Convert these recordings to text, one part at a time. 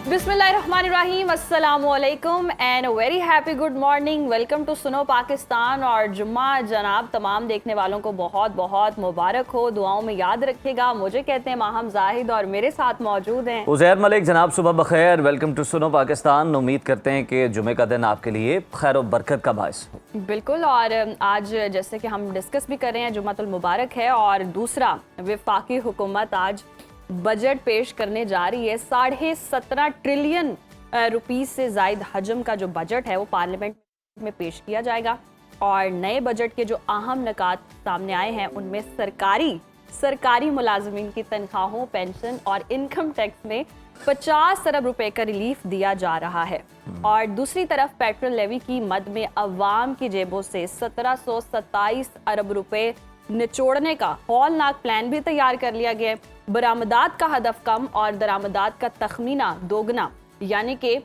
बिस्मिल्लाहिर्रहमानिर्रहीम, अस्सलामुअलैकुम and very happy good morning. Welcome to Suno Pakistan. और जुम्मा जनाब तमाम देखने वालों को बहुत बहुत मुबारक हो, दुआओं में याद रखिएगा। मुझे कहते हैं माहम जाहिद और मेरे साथ मौजूद हैं उज़ैर मलिक। जनाब सुबह बखैर, वेलकम टू सुनो पाकिस्तान। उम्मीद करते हैं कि जुमे का दिन आपके लिए खैर और बरकत का बायस हो। बिल्कुल। और आज जैसे कि हम डिस्कस भी कर रहे हैं, जुम्मतुल मुबारक है और दूसरा वफाकी हुकूमत आज बजट पेश करने जा रही है। 17.5 ट्रिलियन रुपीस से जायद हजम का जो बजट है वो पार्लियामेंट में पेश किया जाएगा। और नए बजट के जो अहम निकात सामने आए हैं उनमें सरकारी मुलाजमीन की तनख्वाहों, पेंशन और इनकम टैक्स में 50 अरब रुपए का रिलीफ दिया जा रहा है। और दूसरी तरफ पेट्रोल लेवी की मद में अवाम की जेबों से 1727 अरब रुपए निचोड़ने का हौलनाक प्लान भी तैयार कर लिया गया है। बरामदात का हदफ कम और दरामदात का तखमीना दोगुना यानी कि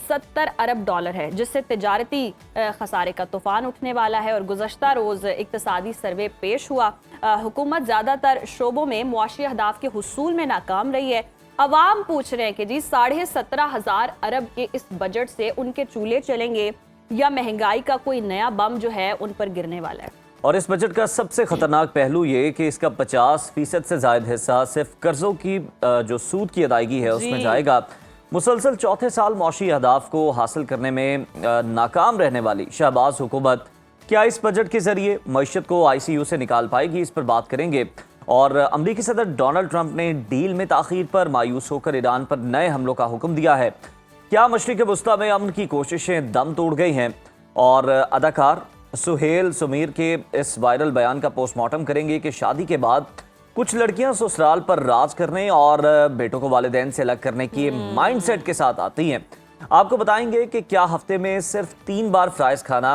70 अरब डॉलर है, जिससे तिजारती खसारे का तूफान उठने वाला है। और गुज़श्ता रोज़ इक्तसादी सर्वे पेश हुआ। हुकूमत ज़्यादातर शोबों में मुआशी अहदाफ के हुसूल में नाकाम रही है। अवाम पूछ रहे हैं कि जी 17,500 अरब के इस बजट से उनके चूल्हे चलेंगे या महंगाई का कोई नया बम जो है उन पर गिरने वाला है। और इस बजट का सबसे खतरनाक पहलू ये कि इसका 50% से ज्यादा हिस्सा सिर्फ कर्जों की जो सूद की अदायगी है उसमें जाएगा। मुसलसल चौथे साल मौशी अहदाफ को हासिल करने में नाकाम रहने वाली शहबाज हुकूमत क्या इस बजट के जरिए मईशत को ICU से निकाल पाएगी, इस पर बात करेंगे। और अमरीकी सदर डोनाल्ड ट्रंप ने डील में ताखीर पर मायूस होकर ईरान पर नए हमलों का हुक्म दिया है। क्या मशरिक़ वुस्ता में अमन की कोशिशें दम तोड़ गई हैं? और अदाकार सुहेल सुमीर के इस वायरल बयान का पोस्टमार्टम करेंगे कि शादी के बाद कुछ लड़कियां ससुराल पर राज करने और बेटों को वालिदैन से अलग करने की माइंडसेट के साथ आती हैं। आपको बताएंगे कि क्या हफ्ते में सिर्फ 3 बार फ्राइज खाना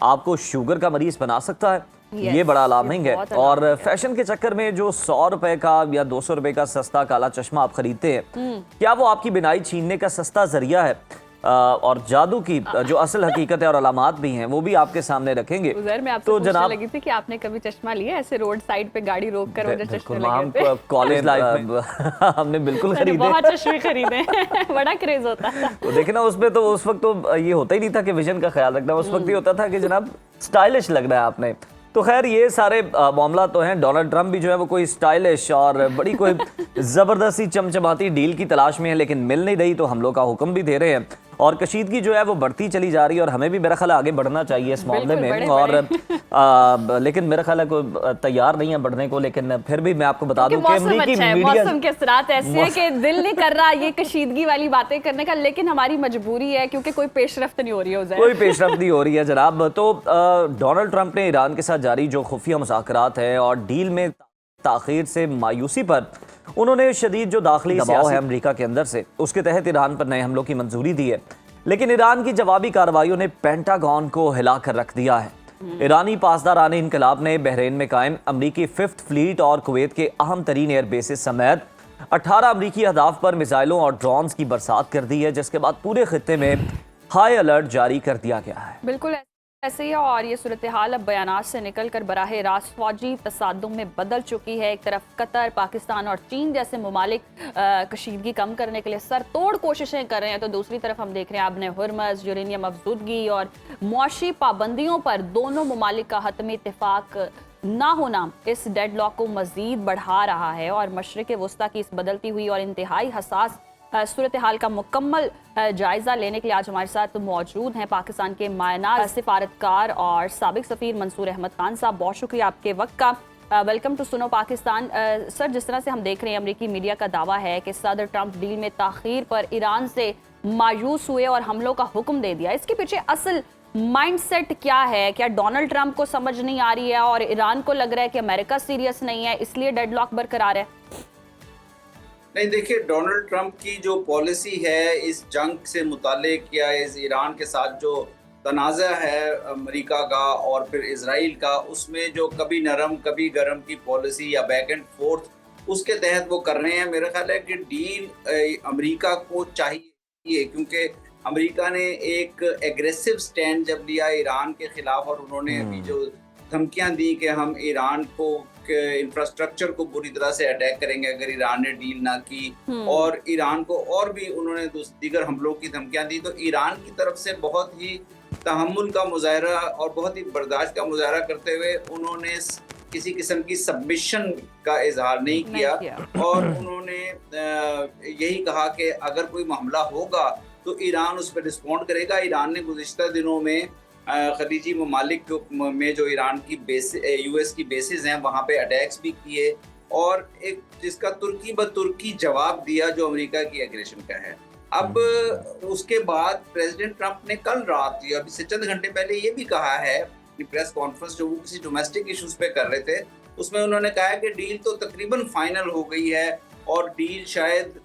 आपको शुगर का मरीज बना सकता है। ये बड़ा अलार्मिंग है। और फैशन के चक्कर में जो 100 रुपए का या 200 रुपए का सस्ता काला चश्मा आप खरीदते हैं, क्या वो आपकी बिनाई छीनने का सस्ता जरिया है? और जादू की जो असल हकीकत है और अलामात भी हैं वो भी आपके सामने रखेंगे। मैं आपसे पूछने लगी थी कि आपने कभी चश्मा लिया ऐसे रोड साइड पे गाड़ी रोक कर? हम कॉलेज लाइफ में हमने बिल्कुल खरीदे, बहुत चश्मे खरीदे बड़ा क्रेज होता था। तो देखे ना, उसमें तो उस वक्त तो ये होता ही नहीं था कि विजन का ख्याल रखना, उस वक्त ये होता था कि जनाब स्टाइलिश लग रहा है आपने। तो खैर ये सारे मामला तो हैं। डोनाल्ड ट्रंप भी जो है वो कोई स्टाइलिश और बड़ी कोई ज़बरदस्ती चमचमाती डील की तलाश में है, लेकिन मिल नहीं रही, तो हमलों का हुक्म भी दे रहे हैं। और कशीदगी जो है वो बढ़ती चली जा रही है और हमें भी मेरा ख्याल आगे बढ़ना चाहिए इस मामले में। और लेकिन मेरा ख्याल है कोई तैयार नहीं है बढ़ने को। लेकिन फिर भी मैं आपको बता दूं कि अमेरिकी मीडिया मौसम के असरात ऐसे हैं कि दिल नहीं कर रहा ये कशीदगी वाली बातें करने का, लेकिन हमारी मजबूरी है क्योंकि कोई पेशरफ्त नहीं हो रही है। कोई पेशरफ्त नहीं हो रही है जनाब। तो डोनाल्ड ट्रंप ने ईरान के साथ जारी जो खुफिया मुज़ाकरात है और डील में ताखीर से मायूसी पर उन्होंने शदीद जो दाखिली दबाव है अमेरिका के अंदर से, उसके तहत ईरान पर नए हमलों की मंजूरी दी है। लेकिन ईरान की जवाबी कार्रवाइयों ने पेंटागन को हिला कर रख दिया है। ईरानी पासदारान इनकलाब ने बहरीन में कायम अमरीकी 5th फ्लीट और कुवैत के अहम तरीन एयर बेसिस समेत 18 अमरीकी अहदाफ पर मिसाइलों और ड्रोन्स की बरसात कर दी है, जिसके बाद पूरे खित्ते में हाई अलर्ट जारी कर दिया गया है। बिल्कुल ऐसे ही है। और ये सूरत हाल अब बयानात से निकल कर बराह रास्त फौजी तसादुम में बदल चुकी है। एक तरफ कतर, पाकिस्तान और चीन जैसे ममालिक कशीदगी कम करने के लिए सरतोड़ कोशिशें कर रहे हैं, तो दूसरी तरफ हम देख रहे हैं आपने हुर्मस, यूरेनियम अफजूदगी और मुआशी पाबंदियों पर दोनों ममालिक का हतमी इत्तेफाक ना होना इस डेडलॉक को मजीद बढ़ा रहा है। और मशरिक़ वुस्ता की इस बदलती हुई और इंतहाई हसास सूरत हाल का मुकम्मल जायजा लेने के लिए आज हमारे साथ मौजूद हैं पाकिस्तान के मायनाज सिफारतकार और साबिक सफीर मंसूर अहमद खान साहब। बहुत शुक्रिया आपके वक्त का। Welcome to Suno Pakistan. Sir, जिस तरह से हम देख रहे हैं अमरीकी मीडिया का दावा है कि सदर ट्रंप डील में ताखीर पर ईरान से मायूस हुए और हमलों का हुक्म दे दिया, इसके पीछे असल माइंडसेट क्या है? क्या डोनाल्ड ट्रंप को समझ नहीं आ रही है और ईरान को लग रहा है कि अमेरिका सीरियस नहीं है इसलिए डेडलॉक बरकरार है? नहीं, देखिए, डोनाल्ड ट्रंप की जो पॉलिसी है इस जंग से मुतालिक या इस ईरान के साथ जो तनाज़ा है अमेरिका का और फिर इजराइल का, उसमें जो कभी नरम कभी गरम की पॉलिसी या बैक एंड फोर्थ, उसके तहत वो कर रहे हैं। मेरा ख्याल है कि डील अमेरिका को चाहिए, क्योंकि अमेरिका ने एक एग्रेसिव स्टैंड जब लिया ईरान के खिलाफ और उन्होंने अभी जो धमकियां दी कि हम ईरान को के इंफ्रास्ट्रक्चर को बुरी तरह से अटैक करेंगे अगर ईरान ने डील ना की, और ईरान को और भी उन्होंने दीगर हमलों की धमकियां दी। तो ईरान की तरफ से बहुत ही तहम्मुल का मुजाहरा और बहुत ही बर्दाश्त का मुजाहरा करते हुए उन्होंने किसी किस्म की सबमिशन का इजहार नहीं किया और उन्होंने यही कहा कि अगर कोई हमला होगा तो ईरान उस पर रिस्पॉन्ड करेगा। ईरान ने गुज़िश्ता दिनों में खलीजी ममालिक में जो ईरान की यूएस की बेसिस हैं वहाँ पे अटैक्स भी किए और एक जिसका तुर्की ब तुर्की जवाब दिया जो अमेरिका की एग्रेशन का है। अब उसके बाद प्रेसिडेंट ट्रंप ने कल रात अभी से चंद घंटे पहले ये भी कहा है अपनी प्रेस कॉन्फ्रेंस जो वो किसी डोमेस्टिक इश्यूज पे कर रहे थे, उसमें उन्होंने कहा है कि डील तो तकरीबन फाइनल हो गई है और डील शायद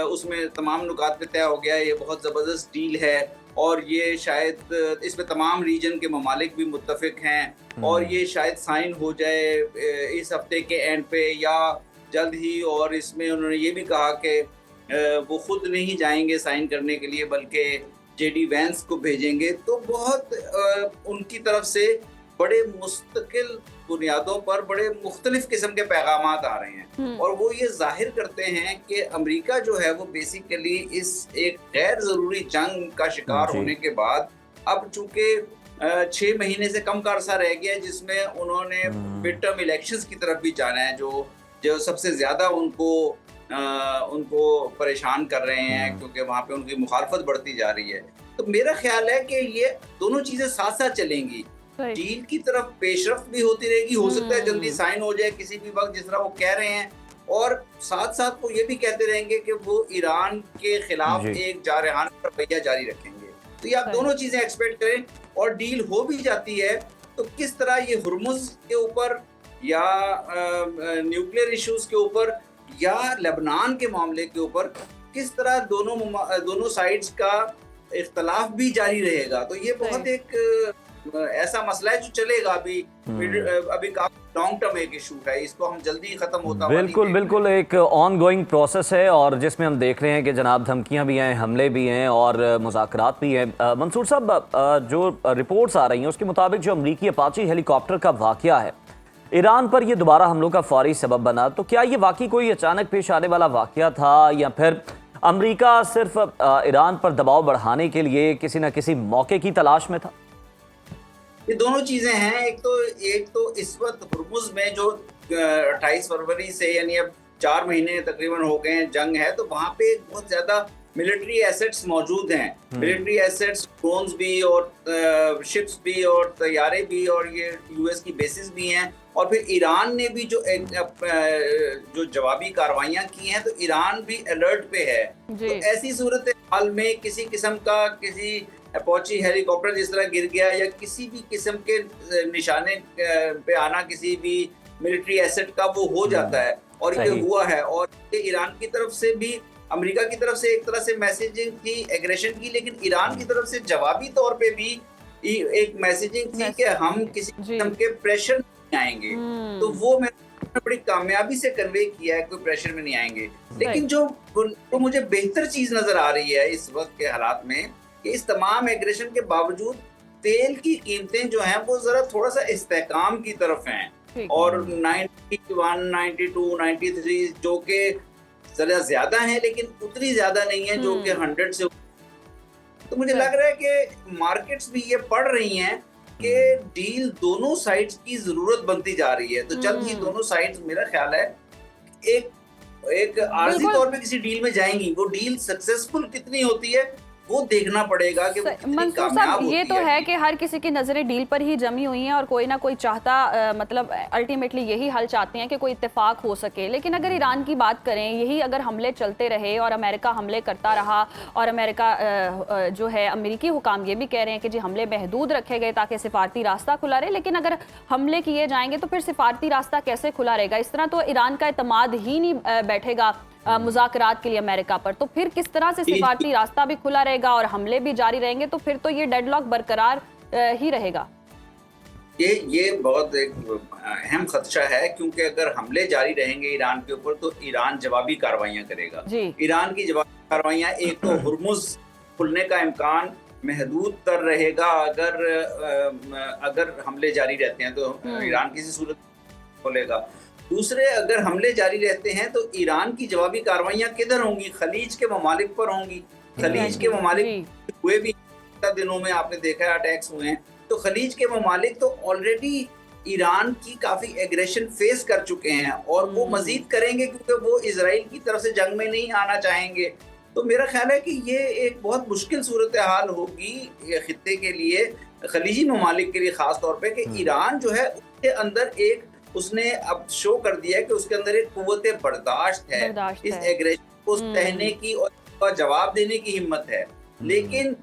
उसमें तमाम नुकात पे तय हो गया है, ये बहुत ज़बरदस्त डील है और ये शायद इसमें तमाम रीजन के ममालिक भी मुत्तफिक हैं और ये शायद साइन हो जाए इस हफ्ते के एंड पे या जल्द ही। और इसमें उन्होंने ये भी कहा कि वो खुद नहीं जाएंगे साइन करने के लिए बल्कि जेडी वैंस को भेजेंगे। तो बहुत उनकी तरफ से बड़े मुस्तकिल बुनियादों पर बड़े मुख्तलिफ किस्म के पैगाम आ रहे हैं और वो ये जाहिर करते हैं कि अमेरिका जो है वो बेसिकली इस एक गैर ज़रूरी जंग का शिकार होने के बाद अब चूंकि 6 महीने से कम का अरसा रह गया जिसमें उन्होंने मिड टर्म इलेक्शंस की तरफ भी जाना है जो सबसे ज़्यादा उनको परेशान कर रहे हैं क्योंकि वहाँ पे उनकी मुखालफत बढ़ती जा रही है। तो मेरा ख्याल है कि ये दोनों चीज़ें साथ साथ चलेंगी, डील की तरफ पेशरफ्त भी होती रहेगी, हो सकता है जल्दी साइन हो जाए किसी भी वक्त जिस तरह वो कह रहे हैं, और साथ साथ वो ये भी कहते रहेंगे कि वो ईरान के खिलाफ एक जारहाना रवैया जारी रखेंगे। तो ये आप दोनों चीजें एक्सपेक्ट करें और डील हो भी जाती है तो किस तरह ये हुर्मुज के ऊपर या न्यूक्लियर इश्यूज के ऊपर या लेबनान के मामले के ऊपर किस तरह दोनों साइड्स का इख्तलाफ भी जारी रहेगा। तो ये बहुत एक ऐसा मसला है जो चलेगा अभी काफी लॉन्ग टर्म एक इशू है, इसको हम जल्दी खत्म होता बिल्कुल एक ऑन गोइंग प्रोसेस है और जिसमें हम देख रहे हैं कि जनाब धमकियां भी हैं, हमले भी हैं और मुज़ाकरात भी हैं। मंसूर साहब, जो रिपोर्ट्स आ रही हैं उसके मुताबिक जो अमरीकी अपाची हेलीकॉप्टर का वाकया है ईरान पर ये दोबारा हमलों का फौरी सबब बना, तो क्या ये वाकई कोई अचानक पेश आने वाला वाकया था या फिर अमरीका सिर्फ ईरान पर दबाव बढ़ाने के लिए किसी न किसी मौके की तलाश में था? ये दोनों चीजें हैं। एक तो इस वक्त हुर्मुज में जो 28 फरवरी से यानी अब 4 महीने तकरीबन हो गए हैं जंग है, तो वहाँ पे बहुत ज्यादा मिलिट्री एसेट्स मौजूद हैं, मिलिट्री एसेट्स, ड्रोन्स भी और शिप्स भी और तैयारे भी और ये यूएस की बेसिस भी हैं और फिर ईरान ने भी जो जवाबी कार्रवाइयाँ की हैं तो ईरान भी अलर्ट पे है। तो ऐसी सूरत हाल में किसी किस्म का किसी अपाची हेलीकॉप्टर जिस तरह गिर गया या किसी भी किस्म के निशाने पे आना किसी भी मिलिट्री एसेट का वो हो जाता है और ये हुआ है। और ये ईरान की तरफ से भी अमेरिका की तरफ से एक तरह से मैसेजिंग थी, एग्रेशन की, लेकिन ईरान की तरफ से जवाबी तौर पे भी एक मैसेजिंग थी कि हम किसी किस्म के प्रेशर नहीं आएंगे। तो वो मैंने बड़ी कामयाबी से कन्वे किया है, कोई प्रेशर में नहीं आएंगे। लेकिन जो मुझे बेहतर चीज नजर आ रही है इस वक्त के हालात में कि इस तमाम एग्रेशन के बावजूद तेल की कीमतें जो हैं वो जरा थोड़ा सा इस्तेहकाम की तरफ हैं और 91, 92, 93 जो कि जरा ज्यादा हैं लेकिन उतनी ज्यादा नहीं है जो कि 100 से। तो मुझे लग रहा है कि मार्केट्स भी ये पढ़ रही हैं कि डील दोनों साइड्स की जरूरत बनती जा रही है। तो जल्द ही दोनों साइड्स मेरा ख्याल है एक आर्जी तौर पे किसी डील में जाएंगी। वो डील सक्सेसफुल कितनी होती है वो देखना पड़ेगा कि मंसूर साहब, ये तो है कि हर किसी की नजरें डील पर ही जमी हुई हैं और कोई ना कोई चाहता मतलब अल्टीमेटली यही हल चाहते हैं कि कोई इत्तेफाक हो सके। लेकिन अगर ईरान की बात करें, यही अगर हमले चलते रहे और अमेरिका हमले करता रहा और अमेरिका जो है अमेरिकी हुकाम ये भी कह रहे हैं कि जी हमले महदूद रखे गए ताकि सिफारती रास्ता खुला रहे, लेकिन अगर हमले किए जाएंगे तो फिर सिफारती रास्ता कैसे खुला रहेगा? इस तरह तो ईरान का एतमाद ही नहीं बैठेगा मुज़ाकरात के लिए अमेरिका पर। तो फिर किस तरह से सिफारती रास्ता भी खुला रहेगा और हमले भी जारी रहेंगे? तो फिर तो ये डेडलॉक बरकरार ही रहेगा। ये बहुत एक अहम खदशा है क्योंकि अगर हमले जारी रहेंगे ईरान के ऊपर तो ईरान जवाबी कार्रवाइयां करेगा। ईरान की जवाबी कार्रवाइयां एक तो हुर्मुज खुलने का इम्कान महदूद तर रहेगा अगर हमले जारी रहते हैं तो ईरान किसी सूरत खोलेगा। दूसरे, अगर हमले जारी रहते हैं तो ईरान की जवाबी कार्रवाइयां किधर होंगी? खलीज के ममालिक पर होंगी। खलीज के ममालिक हुए भी दिनों में आपने देखा है अटैक्स हुए हैं, तो खलीज के ममालिक तो ऑलरेडी ईरान की काफी एग्रेशन फेस कर चुके हैं और वो मजीद करेंगे क्योंकि वो इजराइल की तरफ से जंग में नहीं आना चाहेंगे। तो मेरा ख्याल है कि ये एक बहुत मुश्किल सूरत हाल होगी खित्ते के लिए, खलीजी ममालिक के लिए खास तौर पे, कि ईरान जो है उसके अंदर उसने अब शो कर दिया है कि उसके अंदर एक कुव्वत बर्दाश्त है, इस एग्रेशन को सहने की और उसका जवाब देने की हिम्मत है। लेकिन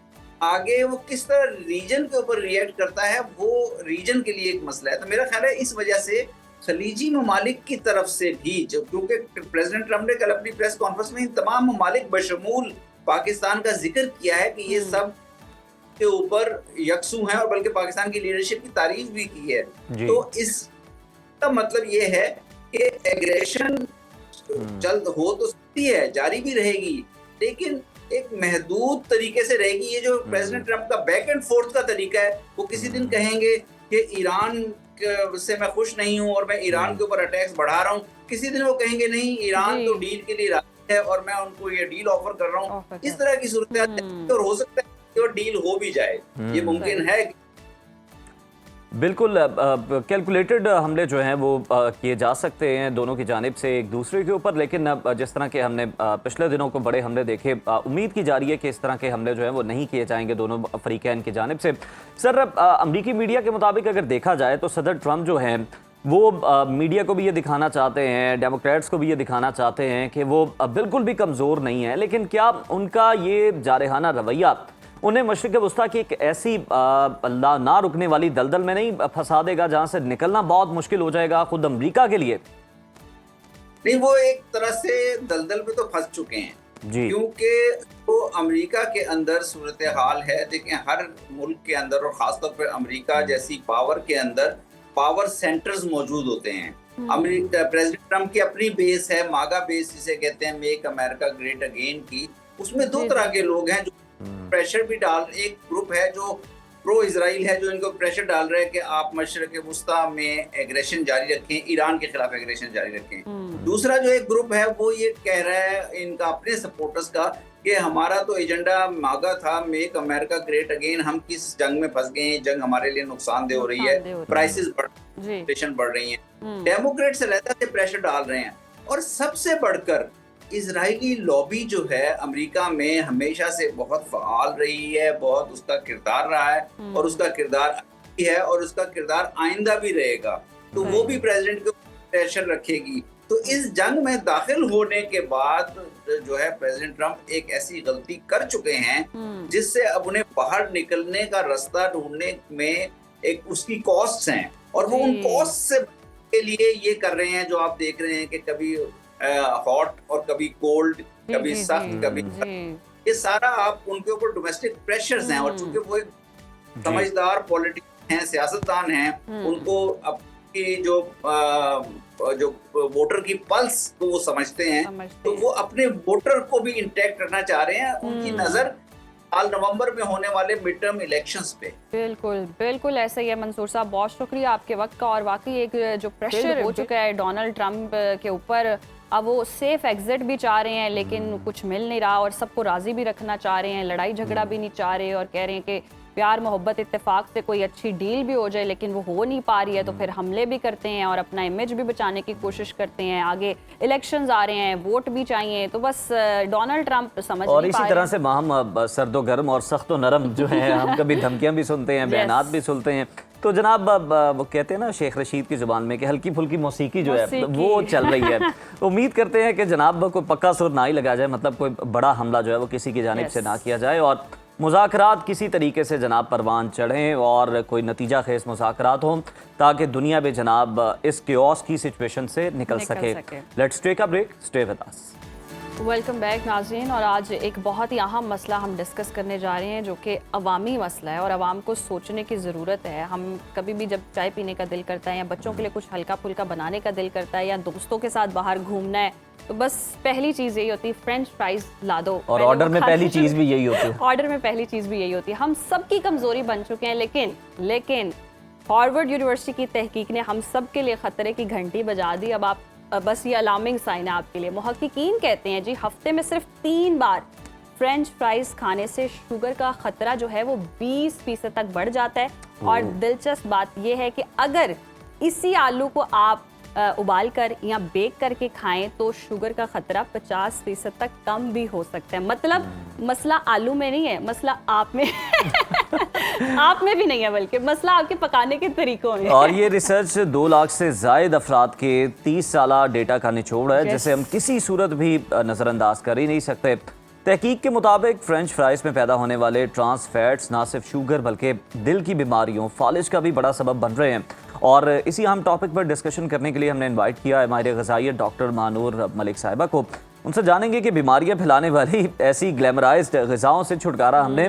आगे वो किस तरह रीजन के ऊपर रिएक्ट करता है वो रीजन के लिए एक मसला है। तो मेरा ख्याल है इस वजह से खलीजी ममालिक की तरफ से भी, क्योंकि प्रेसिडेंट ट्रम्प ने कल अपनी प्रेस कॉन्फ्रेंस में इन तमाम ममालिक बशमूल पाकिस्तान का जिक्र किया है कि ये सब के ऊपर यकसू हैं और बल्कि पाकिस्तान की लीडरशिप की तारीफ भी की है। तो इसका मतलब ये है कि एग्रेशन जल्द हो तो सकती है, जारी भी रहेगी, लेकिन एक महदूद तरीके से रहेगी। ये जो प्रेसिडेंट ट्रम्प का बैक एंड फोर्थ का तरीका है, वो किसी दिन कहेंगे कि ईरान से मैं खुश नहीं हूं और मैं ईरान के ऊपर अटैक्स बढ़ा रहा हूं, किसी दिन वो कहेंगे नहीं ईरान तो डील के लिए राजी है और मैं उनको ये डील ऑफर कर रहा हूं। इस तरह की सूरत और हो सकता है कि वो डील हो भी जाए, ये मुमकिन है। बिल्कुल कैलकुलेटेड हमले जो हैं वो किए जा सकते हैं दोनों की जानिब से एक दूसरे के ऊपर, लेकिन जिस तरह के हमने पिछले दिनों को बड़े हमले देखे, उम्मीद की जा रही है कि इस तरह के हमले जो हैं वो नहीं किए जाएंगे दोनों फरीकैन की जानिब से। सर, अमरीकी मीडिया के मुताबिक अगर देखा जाए तो सदर ट्रम्प जो हैं वो मीडिया को भी ये दिखाना चाहते हैं, डेमोक्रेट्स को भी ये दिखाना चाहते हैं कि वो बिल्कुल भी कमज़ोर नहीं है, लेकिन क्या उनका ये जारहाना रवैया उन्हें मशरिक़ वस्ता की एक ऐसी ना रुकने वाली दलदल में नहीं फंसा देगा जहां से निकलना बहुत मुश्किल हो जाएगा खुद अमेरिका के लिए? नहीं, वो एक तरह से दलदल में तो फंस चुके हैं क्योंकि तो अमेरिका के अंदर सूरत हाल है। देखें, हर मुल्क के अंदर और खासतौर पर अमेरिका जैसी पावर के अंदर पावर सेंटर्स मौजूद होते हैं। अमेरिका प्रेसिडेंट ट्रम्प की अपनी बेस है, मागा बेस जिसे कहते हैं, मेक अमेरिका ग्रेट अगेन की। उसमें दो तरह के लोग हैं जो प्रेशर भी एक ग्रुप है जो प्रो इजराइल है, जो इनको प्रेशर डाल रहे हैं कि आप मशरिक़ वस्ता में एग्रेशन जारी रखें, ईरान के खिलाफ एग्रेशन जारी रखें। दूसरा जो एक ग्रुप है वो ये कह रहा है इनका अपने सपोर्टर्स का कि हमारा तो एजेंडा मागा था, मेक अमेरिका ग्रेट अगेन, हम किस जंग में फंस गए हैं, जंग हमारे लिए नुकसानदेह हो रही है, प्राइसेस बढ़ रही हैं। डेमोक्रेट्स अलग से प्रेशर डाल रहे हैं और सबसे बढ़कर इजरायली लॉबी जो है अमेरिका में हमेशा से बहुत फ़आल रही है, बहुत उसका किरदार रहा है और उसका किरदार है और उसका किरदार आइंदा भी रहेगा। तो वो भी प्रेसिडेंट को प्रेशर रखेगी। तो इस जंग में दाखिल होने के बाद जो है प्रेसिडेंट ट्रम्प एक ऐसी गलती कर चुके हैं जिससे अब उन्हें बाहर निकलने का रास्ता ढूंढने में एक उसकी कॉस्ट्स हैं और वो उन कॉस्ट से के लिए ये कर रहे हैं जो आप देख रहे हैं कि कभी हॉट और कभी कोल्ड, कभी सख्त, कभी ये सारा आप उनके ऊपर डोमेस्टिक प्रेशर्स हैं। और चूंकि वो एक समझदार पॉलिटिशियन हैं, सियासतदान हैं, उनको अपनी जो वोटर की पल्स को वो समझते हैं, तो वो अपने वोटर को भी इंटैक्ट रखना चाह रहे हैं। उनकी नजर साल नवंबर में होने वाले मिड टर्म इलेक्शंस पे। बिल्कुल ऐसा ही है मंसूर साहब, बहुत शुक्रिया आपके वक्त का। और वाकई एक जो प्रेशर हो चुका है डोनाल्ड ट्रम्प के ऊपर, अब वो सेफ एग्जिट भी चाह रहे हैं लेकिन कुछ मिल नहीं रहा और सबको राजी भी रखना चाह रहे हैं, लड़ाई झगड़ा भी नहीं चाह रहे और कह रहे हैं कि प्यार मोहब्बत इत्तेफाक से कोई अच्छी डील भी हो जाए, लेकिन वो हो नहीं पा रही है। तो फिर हमले भी करते हैं और अपना इमेज भी बचाने की कोशिश करते हैं। आगे इलेक्शंस आ रहे हैं, वोट भी चाहिए, तो बस डोनाल्ड ट्रम्प समझ और नहीं पा इसी तरह से हम सर्दो गर्म और सख्त नरम जो है हम कभी धमकियां भी सुनते हैं, बयानात भी सुनते हैं। तो जनाब वो कहते हैं ना शेख रशीद की जुबान में कि हल्की फुल्की मौसीकी जो है वो चल रही है। उम्मीद करते हैं कि जनाब कोई पक्का सुर ना ही लगा जाए, मतलब कोई बड़ा हमला जो है वो किसी की जानिब से ना किया जाए और मुज़ाकरात किसी तरीके से जनाब परवान चढ़ें और कोई नतीजा खेज मुज़ाकरात हों ताकि दुनिया में जनाब इस क्योस की सिचुएशन से निकल सके। Let's take a break, stay with us. Welcome back नाज़रीन। और आज एक बहुत ही अहम मसला हम डिस्कस करने जा रहे हैं जो कि अवामी मसला है और आवाम को सोचने की ज़रूरत है। हम कभी भी जब चाय पीने का दिल करता है या बच्चों के लिए कुछ हल्का फुल्का बनाने का दिल करता है या दोस्तों के साथ बाहर घूमना है तो बस पहली चीज़ यही होती है फ्रेंच फ्राइज़ ला दो। और ऑर्डर में पहली चीज़ भी यही होती है। ऑर्डर में पहली चीज़ भी यही होती है। हम सबकी कमज़ोरी बन चुके हैं, लेकिन हार्वर्ड यूनिवर्सिटी की तहकीक ने हम सब के लिए ख़तरे की घंटी बजा दी। अब आप बस ये अलार्मिंग साइन है आपके लिए। मुहक्किकीन कहते हैं जी हफ्ते में सिर्फ 3 बार फ्रेंच फ्राइज खाने से शुगर का खतरा जो है वो 20% तक बढ़ जाता है। और दिलचस्प बात यह है कि अगर इसी आलू को आप उबाल कर या बेक करके खाएं तो शुगर का खतरा 50% तक कम भी हो सकता है। मतलब मसला आलू में नहीं है, मसला आप में आप में भी नहीं है, बल्कि मसला आपके पकाने के तरीकों में। और ये रिसर्च 2 लाख से जायद अफराद के 30 साला डेटा का निचोड़ है, जिसे हम किसी सूरत भी नज़रअंदाज कर ही नहीं सकते। तहकीक के मुताबिक फ्रेंच फ्राइज में पैदा होने वाले ट्रांस फैट्स ना सिर्फ शुगर बल्कि दिल की बीमारियों, फालिज का भी बड़ा सबब बन रहे हैं। और इसी अहम टॉपिक पर डिस्कशन करने के लिए हमने इनवाइट किया है हमारे ग़िज़ाइयत डॉक्टर मानूर मलिक साहिबा को। उनसे जानेंगे कि बीमारियां फैलाने वाली ऐसी ग्लैमराइज्ड ग़िज़ाओं से छुटकारा हमने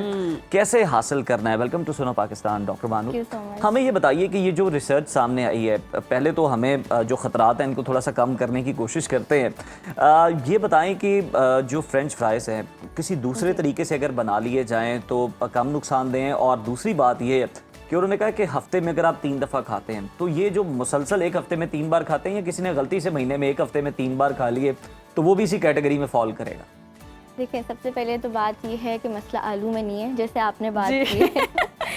कैसे हासिल करना है। Welcome to Suno Pakistan doctor Manur. हमें ये बताइए कि ये जो रिसर्च सामने आई है, पहले तो हमें जो ख़तरात हैं इनको थोड़ा सा कम करने की कोशिश करते हैं। ये बताएं कि जो फ्रेंच फ्राइज़ हैं किसी दूसरे तरीके से अगर बना लिए जाएँ तो कम नुकसानदेह हैं। और दूसरी बात ये है कि उन्होंने कहा कि हफ्ते में अगर आप 3 दफ़ा खाते हैं तो ये जो मुसलसल एक हफ्ते में 3 बार खाते हैं या किसी ने गलती से महीने में एक हफ्ते में 3 बार खा लिए तो वो भी इसी कैटेगरी में फॉल करेगा? देखिए, सबसे पहले तो बात ये है कि मसला आलू में नहीं है जैसे आपने बात की है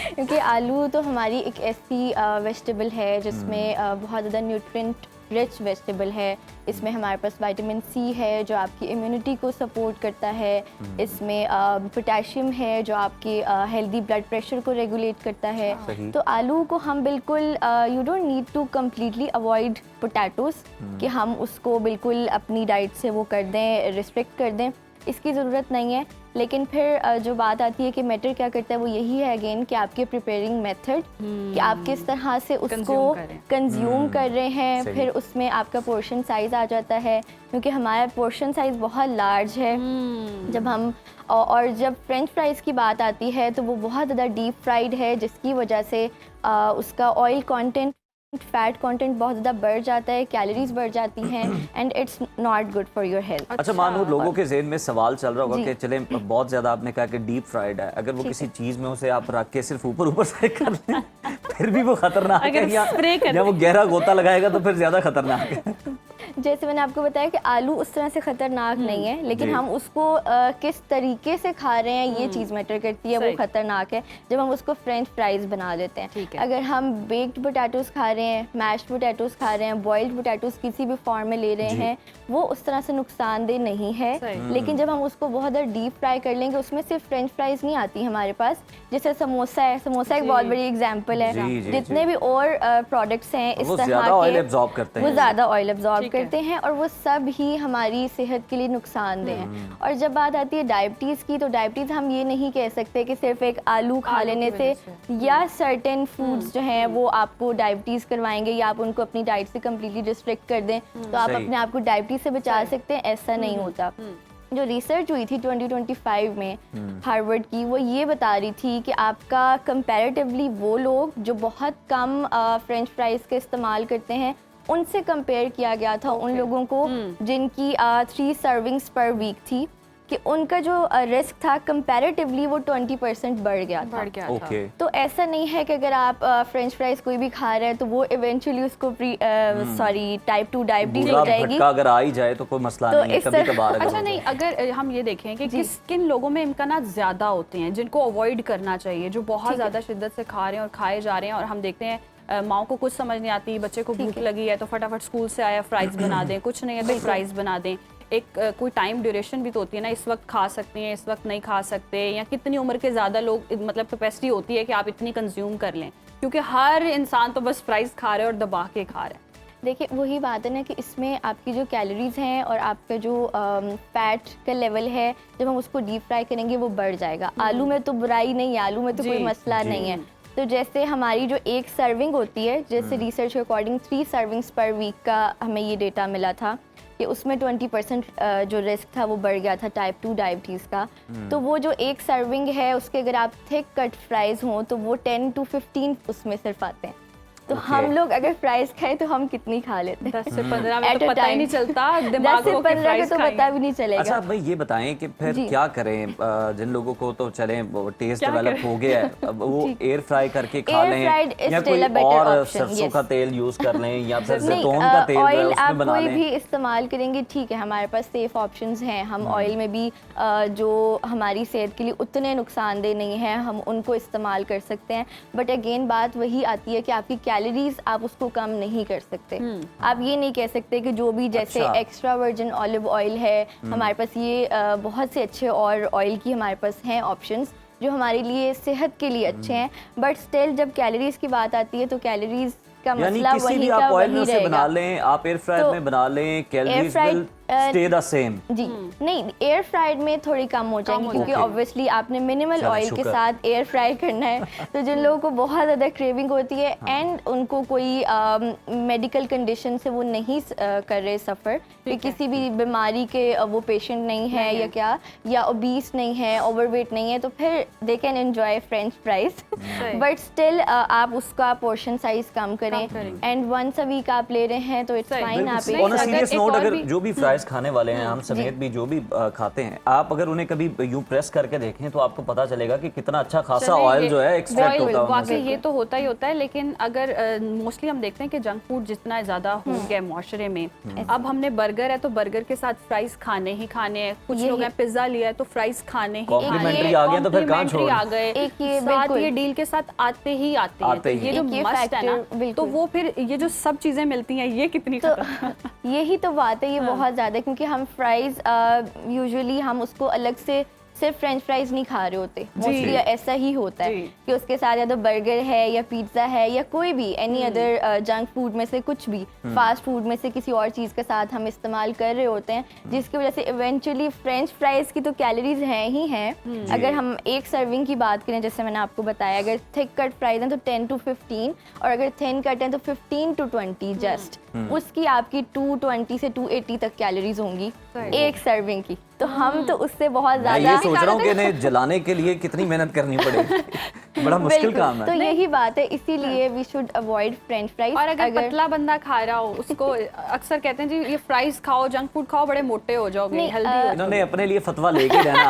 क्योंकि आलू तो हमारी एक ऐसी वेजिटेबल है जिसमें बहुत ज़्यादा न्यूट्रिएंट रिच वेजिटेबल है। इसमें हमारे पास विटामिन सी है जो आपकी इम्यूनिटी को सपोर्ट करता है। इसमें पोटेशियम है जो आपके हेल्दी ब्लड प्रेशर को रेगुलेट करता है। तो आलू को हम बिल्कुल you don't need to completely avoid potatoes कि हम उसको बिल्कुल अपनी डाइट से वो कर दें, रिस्ट्रिक्ट कर दें, इसकी ज़रूरत नहीं है। लेकिन फिर जो बात आती है कि मैटर क्या करता है वो यही है अगेन कि आपके प्रिपेयरिंग मेथड कि आप किस तरह से उसको कंज्यूम कर रहे हैं। फिर उसमें आपका पोर्शन साइज़ आ जाता है क्योंकि हमारा पोर्शन साइज़ बहुत लार्ज है। जब हम और जब फ्रेंच फ्राइज़ की बात आती है तो वो बहुत ज़्यादा डीप फ्राइड है जिसकी वजह से उसका ऑयल कंटेंट, फैट कंटेंट बहुत ज़्यादा बढ़ जाता है, कैलोरीज बढ़ जाती हैं and it's not good for your health. अच्छा मानूर, लोगों के ज़हन में सवाल चल रहा होगा कि चले बहुत ज़्यादा आपने कहा कि डीप फ्राइड है, अगर वो किसी चीज़ में उसे आप रख के सिर्फ ऊपर से कर लें फिर भी वो खतरनाक है या वो गहरा गोता लगाएगा तो फिर ज़्यादा खतरनाक है? जैसे मैंने आपको बताया कि आलू उस तरह से ख़तरनाक नहीं है, लेकिन हम उसको किस तरीके से खा रहे हैं ये चीज़ मैटर करती है, वो ख़तरनाक है जब हम उसको फ्रेंच फ्राइज़ बना देते हैं। अगर हम बेक्ड पोटैटोज़ खा रहे हैं, मैश्ड पोटैटोज़ खा रहे हैं, बॉइल्ड पोटैटोज़ किसी भी फॉर्म में ले रहे हैं, वो उस तरह से नुकसानदेह नहीं है। लेकिन जब हम उसको बहुत ज़्यादा डीप फ्राई कर लेंगे, उसमें सिर्फ फ्रेंच फ्राइज़ नहीं आती हमारे पास, जैसे समोसा है, समोसा एक बहुत बड़ी एग्जाम्पल है। जितने भी और प्रोडक्ट्स हैं इस तरह के, वो ज़्यादा ऑयल एब्जॉर्ब करते हैं और वो सब ही हमारी सेहत के लिए नुकसानदेह हैं। और जब बात आती है डायबिटीज़ की, तो डायबिटीज़ हम ये नहीं कह सकते कि सिर्फ एक आलू खा लेने से या सर्टेन फूड्स जो हैं वो आपको डायबिटीज़ करवाएंगे या आप उनको अपनी डाइट से कम्प्लीटली रिस्ट्रिक्ट कर दें तो आप अपने आप को डायबिटीज़ से बचा सकते हैं, ऐसा नहीं होता। जो रिसर्च हुई थी 2025 में हार्वर्ड की, वो ये बता रही थी कि आपका कंपैरेटिवली वो लोग जो बहुत कम फ्रेंच फ्राइज़ का इस्तेमाल करते हैं उनसे कंपेयर किया गया था उन लोगों को जिनकी 3 सर्विंग्स पर वीक थी कि उनका जो रिस्क था कंपैरेटिवली वो 20% बढ़ गया था। तो ऐसा नहीं है कि अगर आप फ्रेंच फ्राइज कोई भी खा रहे हैं तो वो इवेंचुअली उसको टाइप 2 डायबिटीज हो जाएगी। अगर आ ही जाए तो कोई मसला नहीं है, कभी-कभार। अच्छा नहीं, अगर हम ये देखें कि किन लोगों में इम्कानात ज़्यादा होते हैं जिनको अवॉइड करना चाहिए, जो बहुत ज़्यादा शिद्दत से खा रहे हैं और खाए जा रहे हैं, और हम देखते हैं माओ को कुछ समझ नहीं आती, बच्चे को भूख लगी है तो फटाफट स्कूल से आया फ्राइज़ बना दें, कुछ नहीं है तो फ्राइज़ बना दें। एक कोई टाइम ड्यूरेशन भी तो होती है ना, इस वक्त खा सकते हैं, इस वक्त नहीं खा सकते, या कितनी उम्र के ज़्यादा लोग, मतलब कैपेसिटी होती है कि आप इतनी कंज्यूम कर लें, क्योंकि हर इंसान तो बस फ्राइज़ खा रहे हैं और दबा के खा रहे हैं। देखिए वही बात है ना कि इसमें आपकी जो कैलोरीज हैं और आपका जो फैट का लेवल है जब हम उसको डीप फ्राई करेंगे वो बढ़ जाएगा। आलू में तो बुराई नहीं है, आलू में तो कोई मसला नहीं है, तो जैसे हमारी जो एक सर्विंग होती है, जैसे रिसर्च के अकॉर्डिंग 3 सर्विंग्स पर वीक का हमें ये डेटा मिला था कि उसमें 20% जो रिस्क था वो बढ़ गया था टाइप 2 डायबिटीज़ का। तो वो जो एक सर्विंग है उसके अगर आप थिक कट फ्राइज़ हों तो वो 10 to 15 उसमें सिर्फ आते हैं। तो हम लोग अगर फ्राइज खाएं तो हम कितनी खा लेते हैं? 10 से 15 में तो पता ही नहीं चलता दिमाग को कि 10 से 15 फ्राइज का तो पता भी नहीं चलेगा। अच्छा भाई ये बताएं कि फिर क्या करें, जिन लोगों को तो चले टेस्ट डेवलप हो गया है, अब वो एयर फ्राई करके खा लें या कोई और सरसों का तेल यूज कर लें या फिर जैतून का तेल ऑयल उसमें आप बना कोई लें? भी इस्तेमाल करेंगे ठीक है, हमारे पास सेफ ऑप्शंस हैं। हम ऑयल में भी जो हमारी सेहत के लिए उतने नुकसानदेह नहीं है हम उनको इस्तेमाल कर सकते हैं। बट अगेन बात वही आती है कि आपकी कैलोरीज आप उसको कम नहीं कर सकते। आप ये नहीं कह सकते कि जो भी जैसे एक्स्ट्रा वर्जिन ऑलिव ऑयल है, हमारे पास ये बहुत से अच्छे और ऑयल की हमारे पास हैं ऑप्शंस जो हमारे लिए सेहत के लिए अच्छे हैं। बट स्टिल जब कैलोरीज की बात आती है तो कैलोरीज का मसला वही का वही रहेगा। बना लें आप एयर फ्रायर में बना लें, calories will stay the same. जी नहीं, एयर फ्राइड में थोड़ी कम हो जाएंगी क्योंकि ऑब्वियसली आपने मिनिमल ऑयल के साथ एयर फ्राई करना है। तो जिन लोगों को बहुत ज़्यादा क्रेविंग होती है एंड उनको कोई मेडिकल कंडीशन से वो नहीं कर रहे सफ़र, कि किसी भी बीमारी के वो पेशेंट नहीं है या क्या, या ओबीस नहीं है, ओवरवेट नहीं है, तो फिर they can enjoy French fries. But still आप उसका पोर्शन साइज कम करें एंड वंस अ वीक आप ले रहे हैं तो इट्स फाइन। आप ऑन अ सीरियस नोट, अगर जो भी फ्राइज खाने वाले हैं, हम समेत भी जो भी खाते हैं, आप अगर उन्हें कभी यूं प्रेस करके देखें तो आपको पता चलेगा कि कितना अच्छा खासा ऑयल जो है एक्सट्रैक्ट होता है। वाकई ये तो होता ही होता है, लेकिन अगर मोस्टली हम देखते हैं कि जंक फूड जितना ज़्यादा हो गया माशरे में, अब हमने बर्गर है तो बर्गर के साथ फ्राइज खाने ही खाने हैं। कुछ लोग हैं पिज्जा लिया है तो फ्राइज खाने ही, कॉम्प्लीमेंट्री आ गया तो फिर कहां छोड़ आ गए, साथ ये डील के साथ आते ही आते हैं। तो ये जो मस्ट है ना, तो वो फिर ये जो सब चीजें मिलती हैं ये कितनी यही तो बात है, ये बहुत ज़्यादा, क्योंकि हम फ्राइज़ यूजुअली हम उसको अलग से सिर्फ फ्रेंच फ्राइज नहीं खा रहे होते, मोस्टली ऐसा ही होता है कि उसके साथ या तो बर्गर है या पिज्ज़ा है या कोई भी एनी अदर जंक फूड में से कुछ भी फास्ट फूड में से किसी और चीज़ के साथ हम इस्तेमाल कर रहे होते हैं, जिसकी वजह से इवेंचुअली फ्रेंच फ्राइज की तो कैलोरीज हैं ही हैं। अगर हम एक सर्विंग की बात करें, जैसे मैंने आपको बताया, अगर थिक कट फ्राइज हैं तो 10 to 15 और अगर थिन कट हैं तो 15 to 20 जस्ट, उसकी आपकी 220 से 280 तक कैलोरीज होंगी एक सर्विंग की। तो हम तो उससे बहुत ज्यादा, ये सोच रहा हूँ कि इन्हें जलाने के लिए कितनी मेहनत करनी पड़ेगी। बड़ा मुश्किल काम है। तो यही बात है, इसीलिए we should avoid French fries. और अगर पतला बंदा खा रहा हो उसको अक्सर कहते हैं जी ये फ्राइज खाओ, जंक फूड खाओ, बड़े मोटे हो जाओगे, हेल्दी हो। इन्होंने अपने लिए फतवा लेके रहना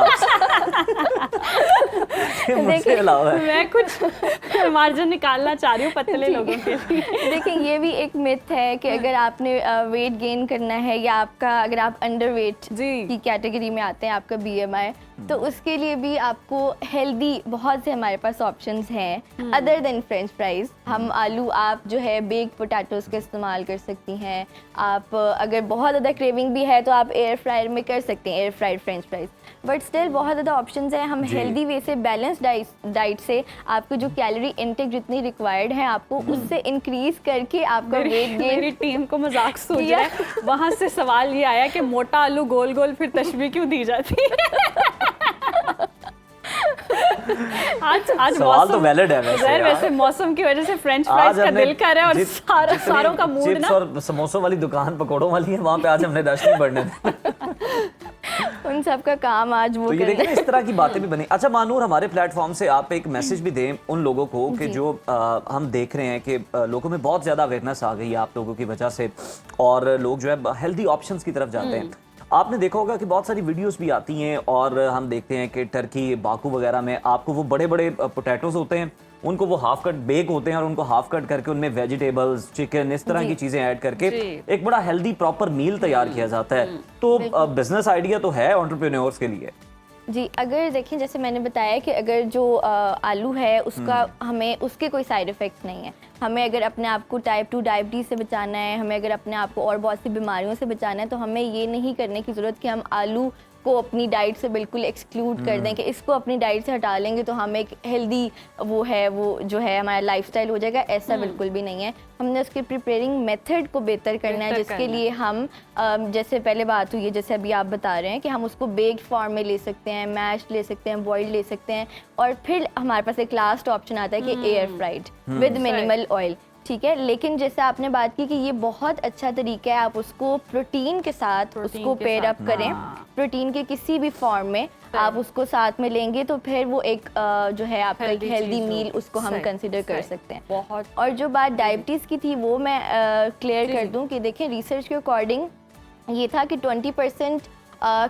मुझसे अलावा है। मैं कुछ मार्जिन निकालना चाह रही हूँ पतले लोगों के लिए। देखिए ये भी एक मिथ है कि अगर आपने वेट गेन करना है या आपका अगर आप अंडरवेट की कैटेगरी में आते हैं, आपका BMI, तो उसके लिए भी आपको हेल्दी बहुत से हमारे पास ऑप्शंस हैं अदर देन फ्रेंच फ्राइज। हम आलू, आप जो है बेक्ड पोटैटोज का इस्तेमाल कर सकती हैं। आप अगर बहुत ज़्यादा क्रेविंग भी है तो आप एयर फ्रायर में कर सकते हैं air fried French fries. But still बहुत ज़्यादा ऑप्शंस हैं। हम हेल्दी वे से, बैलेंस डाइट से आपको जो कैलोरी इंटेक जितनी रिक्वायर्ड है आपको उससे इंक्रीज करके आपका वेट गेन। मेरी टीम को मजाक सूझ रहा है, वहाँ से सवाल ये आया कि मोटा आलू गोल गोल फिर तशबीह क्यों दी जाती है? आज सवाल तो वैलिड है वैसे मौसम की वजह से फ्रेंच फ्राइज का दिल कर रहा है और सारों का मूड ना, और समोसों वाली दुकान पकौड़ों वाली है, वहाँ पे आज हमने रश नहीं बढ़ने उन सब का काम आज वो। तो ये देखिए इस तरह की बातें भी बनी। अच्छा मानूर, हमारे प्लेटफॉर्म से आप एक मैसेज भी दें उन लोगों को कि जो हम देख रहे हैं कि लोगों में बहुत ज्यादा अवेयरनेस आ गई है आप लोगों की वजह से, और लोग जो है हेल्दी ऑप्शंस की तरफ जाते हैं। आपने देखा होगा कि बहुत सारी वीडियोस भी आती हैं और हम देखते हैं कि टर्की, बाकू वगैरह में आपको वो बड़े बड़े पोटैटोज होते हैं, उनको वो हाफ कट बेक होते हैं और उनको हाफ कट करके उनमें वेजिटेबल्स, चिकन, इस तरह की चीजें ऐड करके एक बड़ा हेल्दी प्रॉपर मील तैयार किया जाता है। तो बिजनेस आइडिया तो है एंटरप्रेन्योर्स के लिए। जी, अगर देखें जैसे मैंने बताया कि अगर जो आलू है उसका हमें उसके कोई साइड इफ़ेक्ट्स नहीं है। हमें अगर अपने आप को टाइप 2 डायबिटीज़ से बचाना है, हमें अगर अपने आप को और बहुत सी बीमारियों से बचाना है, तो हमें ये नहीं करने की ज़रूरत कि हम आलू इसको अपनी डाइट से बिल्कुल एक्सक्लूड कर दें कि इसको अपनी डाइट से हटा लेंगे तो हम एक हेल्दी वो जो है हमारा लाइफस्टाइल हो जाएगा, ऐसा बिल्कुल भी नहीं है। हमने उसके प्रिपेयरिंग मेथड को बेहतर करना है, जिसके लिए हम जैसे पहले बात हुई है, जैसे अभी आप बता रहे हैं कि हम उसको बेक्ड फॉर्म में ले सकते हैं, मैश ले सकते हैं, बॉइल्ड ले सकते हैं, और फिर हमारे पास एक लास्ट ऑप्शन आता है कि air fried with minimal oil. ठीक है, लेकिन जैसे आपने बात की कि ये बहुत अच्छा तरीका है, आप उसको प्रोटीन के साथ उसको पेयर अप करें, प्रोटीन के किसी भी फॉर्म में आप उसको साथ में लेंगे तो फिर वो एक जो है आपका एक हेल्दी मील उसको हम कंसिडर कर सकते हैं। बहुत। और जो बात डायबिटीज़ की थी वो मैं क्लियर कर दूं कि देखें रिसर्च के अकॉर्डिंग ये था कि 20%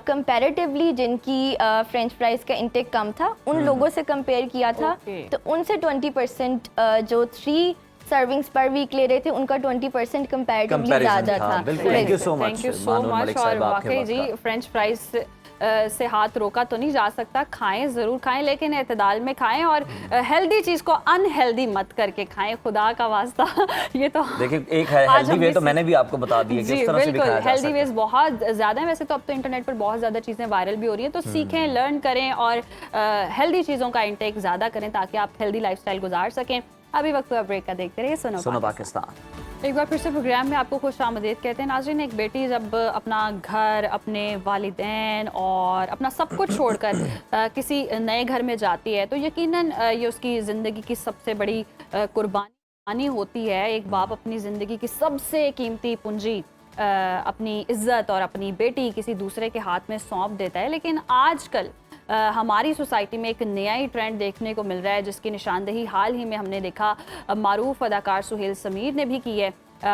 कंपैरेटिवली जिनकी फ्रेंच फ्राइज़ का इंटेक कम था उन लोगों से कंपेयर किया था, तो उनसे 20% जो 3 सर्विंग्स पर वीक ले रहे थे उनका 20% कंपैरेटिवली ज़्यादा था। Thank you so much. और वाकई जी फ्रेंच फ्राइज से हाथ रोका तो नहीं जा सकता, खाएं ज़रूर खाएं लेकिन एतदाल में खाएं और हेल्दी चीज़ को अनहेल्दी मत करके खाएं, खुदा का वास्ता। ये तो देखिए एक है हेल्दी वे, तो मैंने भी आपको बता दिया कि इस तरह से भी खाया जा सकता है। हेल्दी वेज बहुत ज़्यादा है, वैसे तो अब तो इंटरनेट पर बहुत ज़्यादा चीज़ें वायरल भी हो रही हैं, तो सीखें, लर्न करें और हेल्दी चीज़ों का इंटेक ज़्यादा करें ताकि आप हेल्दी लाइफस्टाइल गुजार सकें। अभी वक्त हुआ ब्रेक का, देखते रहिए सुनो पाकिस्तान। एक बार फिर से प्रोग्राम में आपको खुशामदीद कहते हैं। नाज़रीन, एक बेटी जब अपना घर, अपने वालिदैन और अपना सब कुछ छोड़कर किसी नए घर में जाती है तो यकीनन ये उसकी ज़िंदगी की सबसे बड़ी कुर्बानी होती है। एक बाप अपनी ज़िंदगी की सबसे कीमती पूंजी अपनी इज़्ज़त और अपनी बेटी किसी दूसरे के हाथ में सौंप देता है। लेकिन आजकल हमारी सोसाइटी में एक नया ही ट्रेंड देखने को मिल रहा है जिसकी निशानदेही हाल ही में हमने देखा मारूफ अदाकार सुहेल समीर ने भी की है।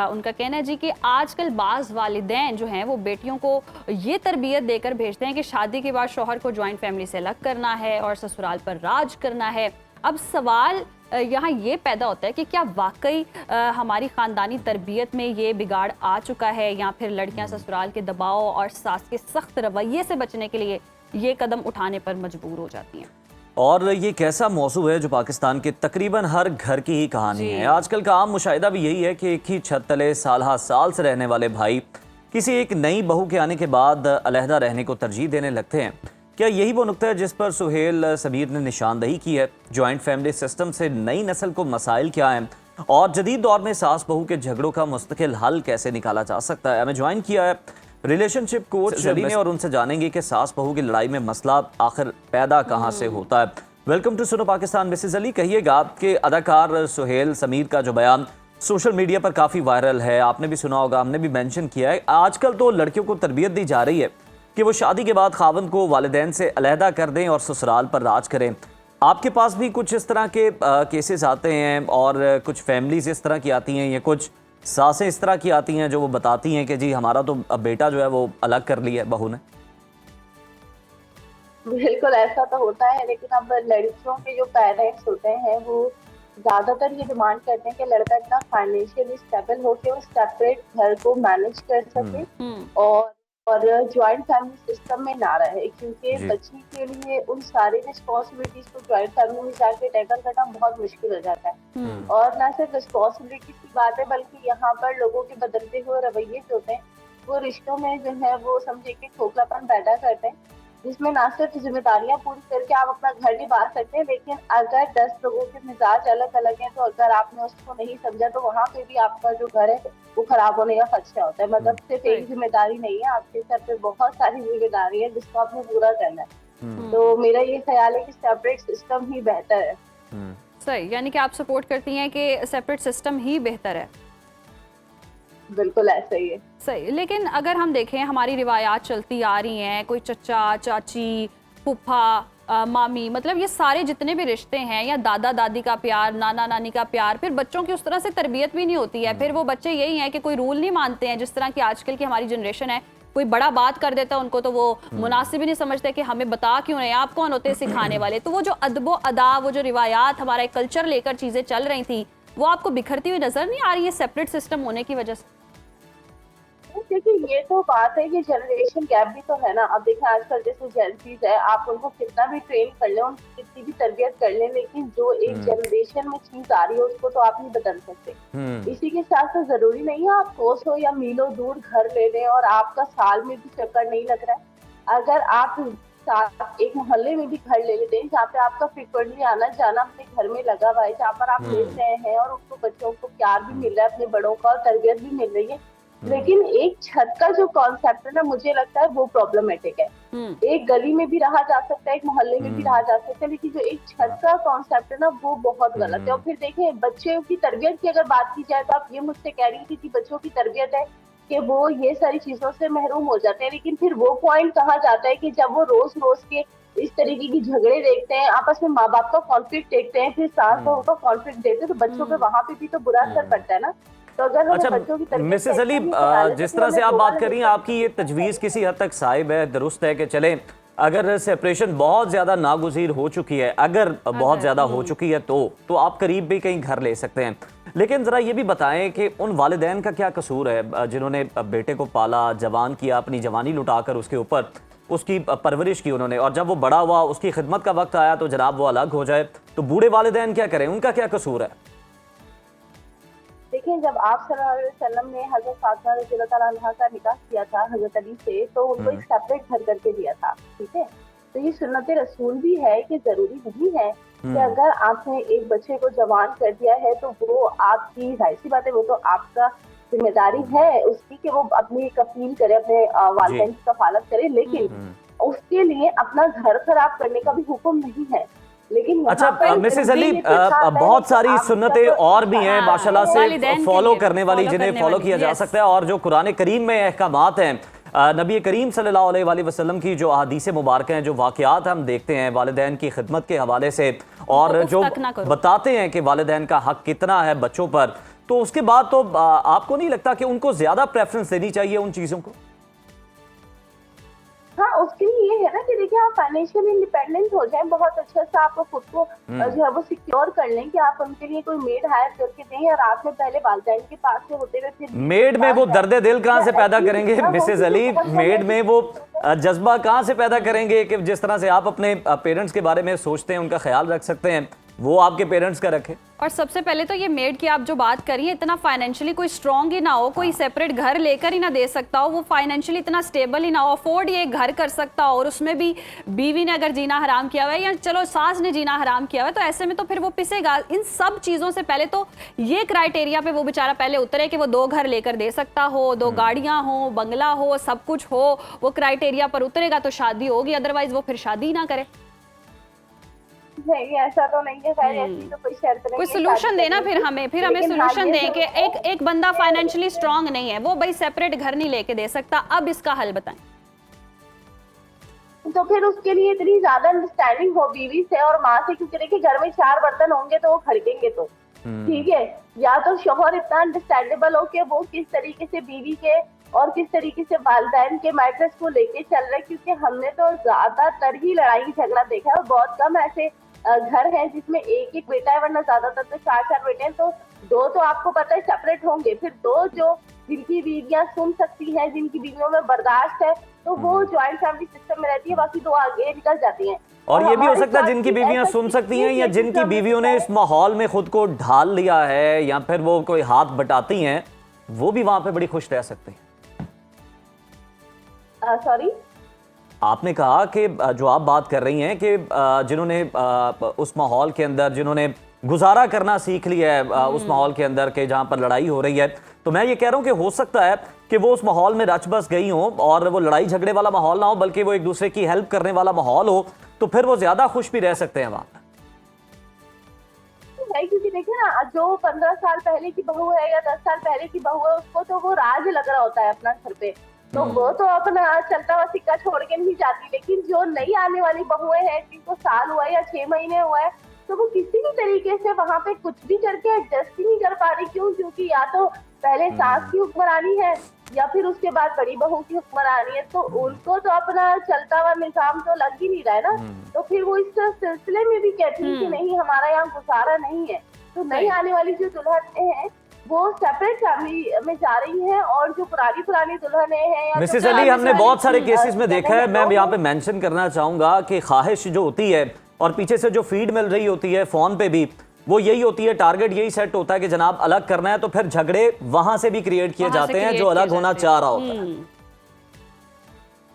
उनका कहना है जी कि आजकल बाज़ वालिदैन जो हैं वो बेटियों को ये तरबियत देकर भेजते हैं कि शादी के बाद शौहर को जॉइंट फैमिली से अलग करना है और ससुराल पर राज करना है। अब सवाल यहाँ ये पैदा होता है कि क्या वाकई हमारी ख़ानदानी तरबियत में ये बिगाड़ आ चुका है या फिर लड़कियाँ ससुराल के दबाव और सास के सख्त रवैये से बचने के लिए ये कदम उठाने पर मजबूर हो जाती हैं। और ये कैसा मौजू है जो पाकिस्तान के तकरीबन हर घर की ही कहानी है। आजकल का आम मुशाहिदा भी यही है कि एक ही छत तले साल से रहने वाले भाई किसी एक नई बहू के आने के बाद अलहदा रहने को तरजीह देने लगते हैं। क्या यही वो नुक्ता है जिस पर सुहेल समीर ने निशानदही की है? जॉइंट फैमिली सिस्टम से नई नस्ल को मसाइल क्या हैं और जदीद दौर में सास बहू के झगड़ों का मुस्तकिल हल कैसे निकाला जा सकता है? हमें ज्वाइन किया है रिलेशनशिप कोच जली ने और उनसे जानेंगे कि सास बहू की लड़ाई में मसला आखिर पैदा कहां से होता है। Welcome to Suno Pakistan. Mrs Ali, कहिएगा कि अदाकार सुहेल समीर का जो बयान सोशल मीडिया पर काफ़ी वायरल है, आपने भी सुना होगा, हमने भी मेंशन किया है। आजकल तो लड़कियों को तरबियत दी जा रही है कि वो शादी के बाद खावंद को वालिदैन से अलहदा कर दें और ससुराल पर राज करें। आपके पास भी कुछ इस तरह के केसेस आते हैं और कुछ फैमिलीज इस तरह की आती हैं या कुछ सासें इस तरह की आती हैं जो वो बताती हैं कि जी हमारा तो अब बेटा जो है वो अलग कर लिया है बहू ने? बिल्कुल ऐसा तो होता है, लेकिन अब लड़कियों के जो पेरेंट्स होते हैं वो ज्यादातर ये डिमांड करते हैं कि लड़का इतना फाइनेंशियली स्टेबल हो के वो सेपरेट घर को मैनेज कर सके और ज्वाइंट फैमिली सिस्टम में ना रहे, क्योंकि बच्ची के लिए उन सारी रिस्पॉन्सिबिलिटीज को ज्वाइंट फैमिली में जाके टैकल करना बहुत मुश्किल हो जाता है। और ना सिर्फ रिस्पॉन्सिबिलिटीज की बात है बल्कि यहाँ पर लोगों के बदलते हुए रवैये जो होते हैं वो रिश्तों में जो है वो समझे कि खोखलापन पैदा करते हैं, जिसमें ना सिर्फ जिम्मेदारियां पूरी करके आप अपना घर निभा सकते हैं, लेकिन अगर 10 लोगों के मिजाज अलग अलग हैं तो अगर आपने उसको नहीं समझा तो वहाँ पे भी आपका जो घर है वो खराब होने का खदशा होता है। मतलब सिर्फ एक जिम्मेदारी नहीं है, आपके सर पे बहुत सारी जिम्मेदारी है जिसको आपने पूरा करना है। तो मेरा ये ख्याल है कि सेपरेट सिस्टम ही बेहतर है। सही, यानी कि आप सपोर्ट करती हैं कि सेपरेट सिस्टम ही बेहतर है? बिल्कुल ऐसा ही है। सही, लेकिन अगर हम देखें हमारी रिवायात चलती आ रही हैं, कोई चचा चाची फूफा मामी, मतलब ये सारे जितने भी रिश्ते हैं या दादा दादी का प्यार, नाना नानी का प्यार, फिर बच्चों की उस तरह से तरबियत भी नहीं होती है। फिर वो बच्चे यही हैं कि कोई रूल नहीं मानते हैं, जिस तरह की आजकल की हमारी जनरेशन है, कोई बड़ा बात कर देता है उनको तो वो मुनासिब ही नहीं समझते कि हमें बता क्यों नहीं, आप कौन होते हैं सिखाने वाले। तो वो जो अदबो अदा, वो जो रिवायात, हमारा एक कल्चर लेकर चीज़ें चल रही थी वो आपको बिखरती हुई नजर नहीं आ रही है सेपरेट सिस्टम होने की वजह से? देखिए ये तो बात है कि जनरेशन गैप भी तो है ना। अब देखें आजकल जैसे जेंसीज है, आप उनको कितना भी ट्रेन कर ले, उनकी कितनी भी तरबियत कर ले, लेकिन जो एक जनरेशन में चीज आ रही है उसको तो आप नहीं बदल सकते। इसी के साथ तो जरूरी नहीं है आप कोस हो या मीलों दूर घर ले लें और आपका साल में भी चक्कर नहीं लग रहा है। अगर आप एक मोहल्ले में भी घर ले लेते हैं जहाँ पे आपका फ्रिक्वेंटली आना जाना अपने घर में लगा हुआ है, जहाँ पर आप मिल रहे हैं और उनको बच्चों को प्यार भी मिल रहा है अपने बड़ों का और तरबियत भी मिल रही है, लेकिन एक छत का जो कॉन्सेप्ट है ना, मुझे लगता है वो प्रॉब्लमेटिक है। एक गली में भी रहा जा सकता है, एक मोहल्ले में भी रहा जा सकता है, लेकिन जो एक छत का कॉन्सेप्ट है ना, वो बहुत गलत है। और फिर देखें, बच्चों की तरबियत की अगर बात की जाए तो आप ये मुझसे कह रही थी कि बच्चों की तरबियत है कि वो ये सारी चीजों से महरूम हो जाते हैं, लेकिन फिर वो पॉइंट कहाँ जाता है कि जब वो रोज रोज के इस तरीके की झगड़े देखते हैं, आपस में माँ बाप का कॉन्फ्लिक्ट देखते हैं, फिर सास बहू का कॉन्फ्लिक्ट देखते हैं, तो बच्चों पे वहां पे भी तो बुरा असर पड़ता है ना। तो अगर हम बच्चों की तरबियत मिसेस अली, जिस तरह से आप बात कर रही हैं, आपकी ये तजवीज किसी हद तक साहिब है, दुरुस्त है कि चले अगर सेपरेशन बहुत ज्यादा नागुज़ीर हो चुकी है, अगर बहुत ज्यादा हो चुकी है तो आप करीब भी कहीं घर ले सकते हैं। लेकिन जरा ये भी बताएं कि उन वालिदैन का क्या कसूर है जिन्होंने बेटे को पाला, जवान किया, अपनी जवानी लुटाकर उसके ऊपर उसकी परवरिश की उन्होंने, और जब वो बड़ा हुआ, उसकी खिदमत का वक्त आया तो जनाब वो अलग हो जाए, तो बूढ़े वालिदैन क्या करें, उनका क्या कसूर है? देखिए, जब आप सल्लल्लाहु अलैहि वसल्लम ने हजरत फातिमा रज़ियल्लाहु तआला अन्हा का निकाह किया था हजरत अली से, तो उनको एक सेपरेट घर करके दिया था, ठीक है। तो ये सुन्नत रसूल भी है कि जरूरी नहीं है कि अगर आपने एक बच्चे को जवान कर दिया है तो वो आपकी, जाहिर सी बात है, वो तो आपका जिम्मेदारी है उसकी कि वो अपनी कफील करे, अपने वालिदैन की कफालत करे, लेकिन उसके लिए अपना घर खराब करने का भी हुक्म नहीं है। लेकिन अच्छा मिसेस अली, बहुत सारी सुन्नतें और भी हैं माशाल्लाह से फॉलो करने वाली, जिन्हें फॉलो किया जा सकता है, और जो कुरान करीम में अहकामात हैं, नबी करीम सल्लल्लाहु अलैहि वसल्लम की जो अहादीस मुबारक हैं, जो वाक़यात हम देखते हैं वालिदैन की खिदमत के हवाले से, और जो बताते हैं कि वालिदैन का हक कितना है बच्चों पर, तो उसके बाद तो आपको नहीं लगता कि उनको ज्यादा प्रेफरेंस देनी चाहिए उन चीजों को? हाँ, उसके लिए ये है ना कि देखिए, आप फाइनेंशियली इंडिपेंडेंट हो जाएं, बहुत अच्छा सा आप खुद को जो है वो सिक्योर कर लें कि आप उनके लिए कोई मेड हायर करके दें, और आप में पहले वालिदैन के पास से होते हुए फिर मेड में वो दर्द दिल कहाँ से पैदा करेंगे मिसेस अली? मेड में वो जज्बा कहाँ से पैदा करेंगे कि जिस तरह से आप अपने पेरेंट्स के बारे में सोचते हैं, उनका ख्याल रख सकते हैं, वो आपके पेरेंट्स का रखें? और सबसे पहले तो ये मेड की आप जो बात करिए, इतना फाइनेंशियली कोई स्ट्रांग ही ना हो, कोई सेपरेट घर लेकर ही ना दे सकता हो, वो फाइनेंशियली इतना स्टेबल ही ना हो, अफोर्ड ये घर कर सकता हो, और उसमें भी बीवी ने अगर जीना हराम किया हुआ है, या चलो सास ने जीना हराम किया हुआ है, तो ऐसे में तो फिर वो पिसेगा। इन सब चीज़ों से पहले तो ये क्राइटेरिया पे वो बेचारा पहले उतरे कि वो 2 घर लेकर दे सकता हो, 2 गाड़ियाँ हो, बंगला हो, सब कुछ हो, वो क्राइटेरिया पर उतरेगा तो शादी होगी, अदरवाइज वो फिर शादी ही ना करे। नहीं, ऐसा तो नहीं है, खैर ऐसी तो कोई शर्त नहीं। कोई सोल्यूशन देना फिर हमें सोल्यूशन दें कि एक बंदा फाइनेंशियली स्ट्रांग नहीं है, वो भाई सेपरेट घर नहीं लेके दे सकता, अब इसका हल बताएं। तो फिर उसके लिए इतनी ज्यादा अंडरस्टैंडिंग हो बीवी से और माँ से, क्योंकि देखिए घर में 4 बर्तन होंगे तो वो खड़केंगे, तो ठीक है, या तो शोहर इतना अंडरस्टैंडेबल हो कि वो किस तरीके से बीवी के और किस तरीके से वालिदैन के मैटर्स को लेके चल रहे, क्योंकि हमने तो ज्यादातर ही लड़ाई झगड़ा देखा है, और बहुत कम ऐसे घर है जिसमें एक बेटा है, वरना ज्यादातर तो 4 बेटे हैं, तो 2 तो आपको पता है सेपरेट होंगे, फिर 2 जो जिनकी बीवियां सुन सकती हैं, जिनकी बीवियों में बर्दाश्त है, तो वो ज्वाइंट फैमिली सिस्टम में रहती है, बाकी 2 आगे निकल जाती हैं। और ये भी हो सकता है जिनकी बीवियां सुन सकती हैं, या जिनकी बीवियों ने इस माहौल में खुद को ढाल लिया है, या फिर वो कोई हाथ बटाती हैं, वो भी वहां पे बड़ी खुश रह सकती हैं। सॉरी, आपने कहा कि जो आप बात कर रही हैं कि जिन्होंने उस माहौल के अंदर, जिन्होंने गुजारा करना सीख लिया है उस माहौल के अंदर के जहां पर लड़ाई हो रही है, तो मैं ये कह रहा हूं कि हो सकता है कि वो उस माहौल में रच बस गई हो, और वो लड़ाई झगड़े वाला माहौल ना हो, बल्कि वो एक दूसरे की हेल्प करने वाला माहौल हो, तो फिर वो ज्यादा खुश भी रह सकते हैं वहां पर। क्योंकि देखिए ना, जो 15 साल पहले की बहू है या 10 साल पहले की बहू है, उसको तो वो राज लग रहा होता है अपना घर पे, तो वो तो अपना चलता हुआ सिक्का छोड़ के नहीं जाती, लेकिन जो नई आने वाली बहुएं हैं, जिनको साल हुआ है या 6 महीने हुआ है, तो वो किसी भी तरीके से वहां पे कुछ भी करके एडजस्ट ही नहीं कर पा रही। क्यों? क्योंकि या तो पहले सास की हुक्मरानी है, या फिर उसके बाद बड़ी बहू की हुक्मरानी है, तो उनको तो अपना चलता हुआ निजाम तो लग ही नहीं रहा है ना, तो फिर वो इस सिलसिले में भी कहती है कि नहीं, हमारा यहाँ गुजारा नहीं है। तो नई आने वाली जो दुल्हन है वो सेपरेट फैमिली में जा रही हैं, और जो पुरानी दुल्हने हैं, मिसेस अली, हमने बहुत सारे केसेस में देखा है, मैं यहाँ पे मेंशन करना चाहूंगा कि ख्वाहिश जो होती है और पीछे से जो फीड मिल रही होती है फोन पे भी, वो यही होती है, टारगेट यही सेट होता है कि जनाब अलग करना है, तो फिर झगड़े वहां से भी क्रिएट किए जाते हैं जो अलग होना चाह रहा होता है।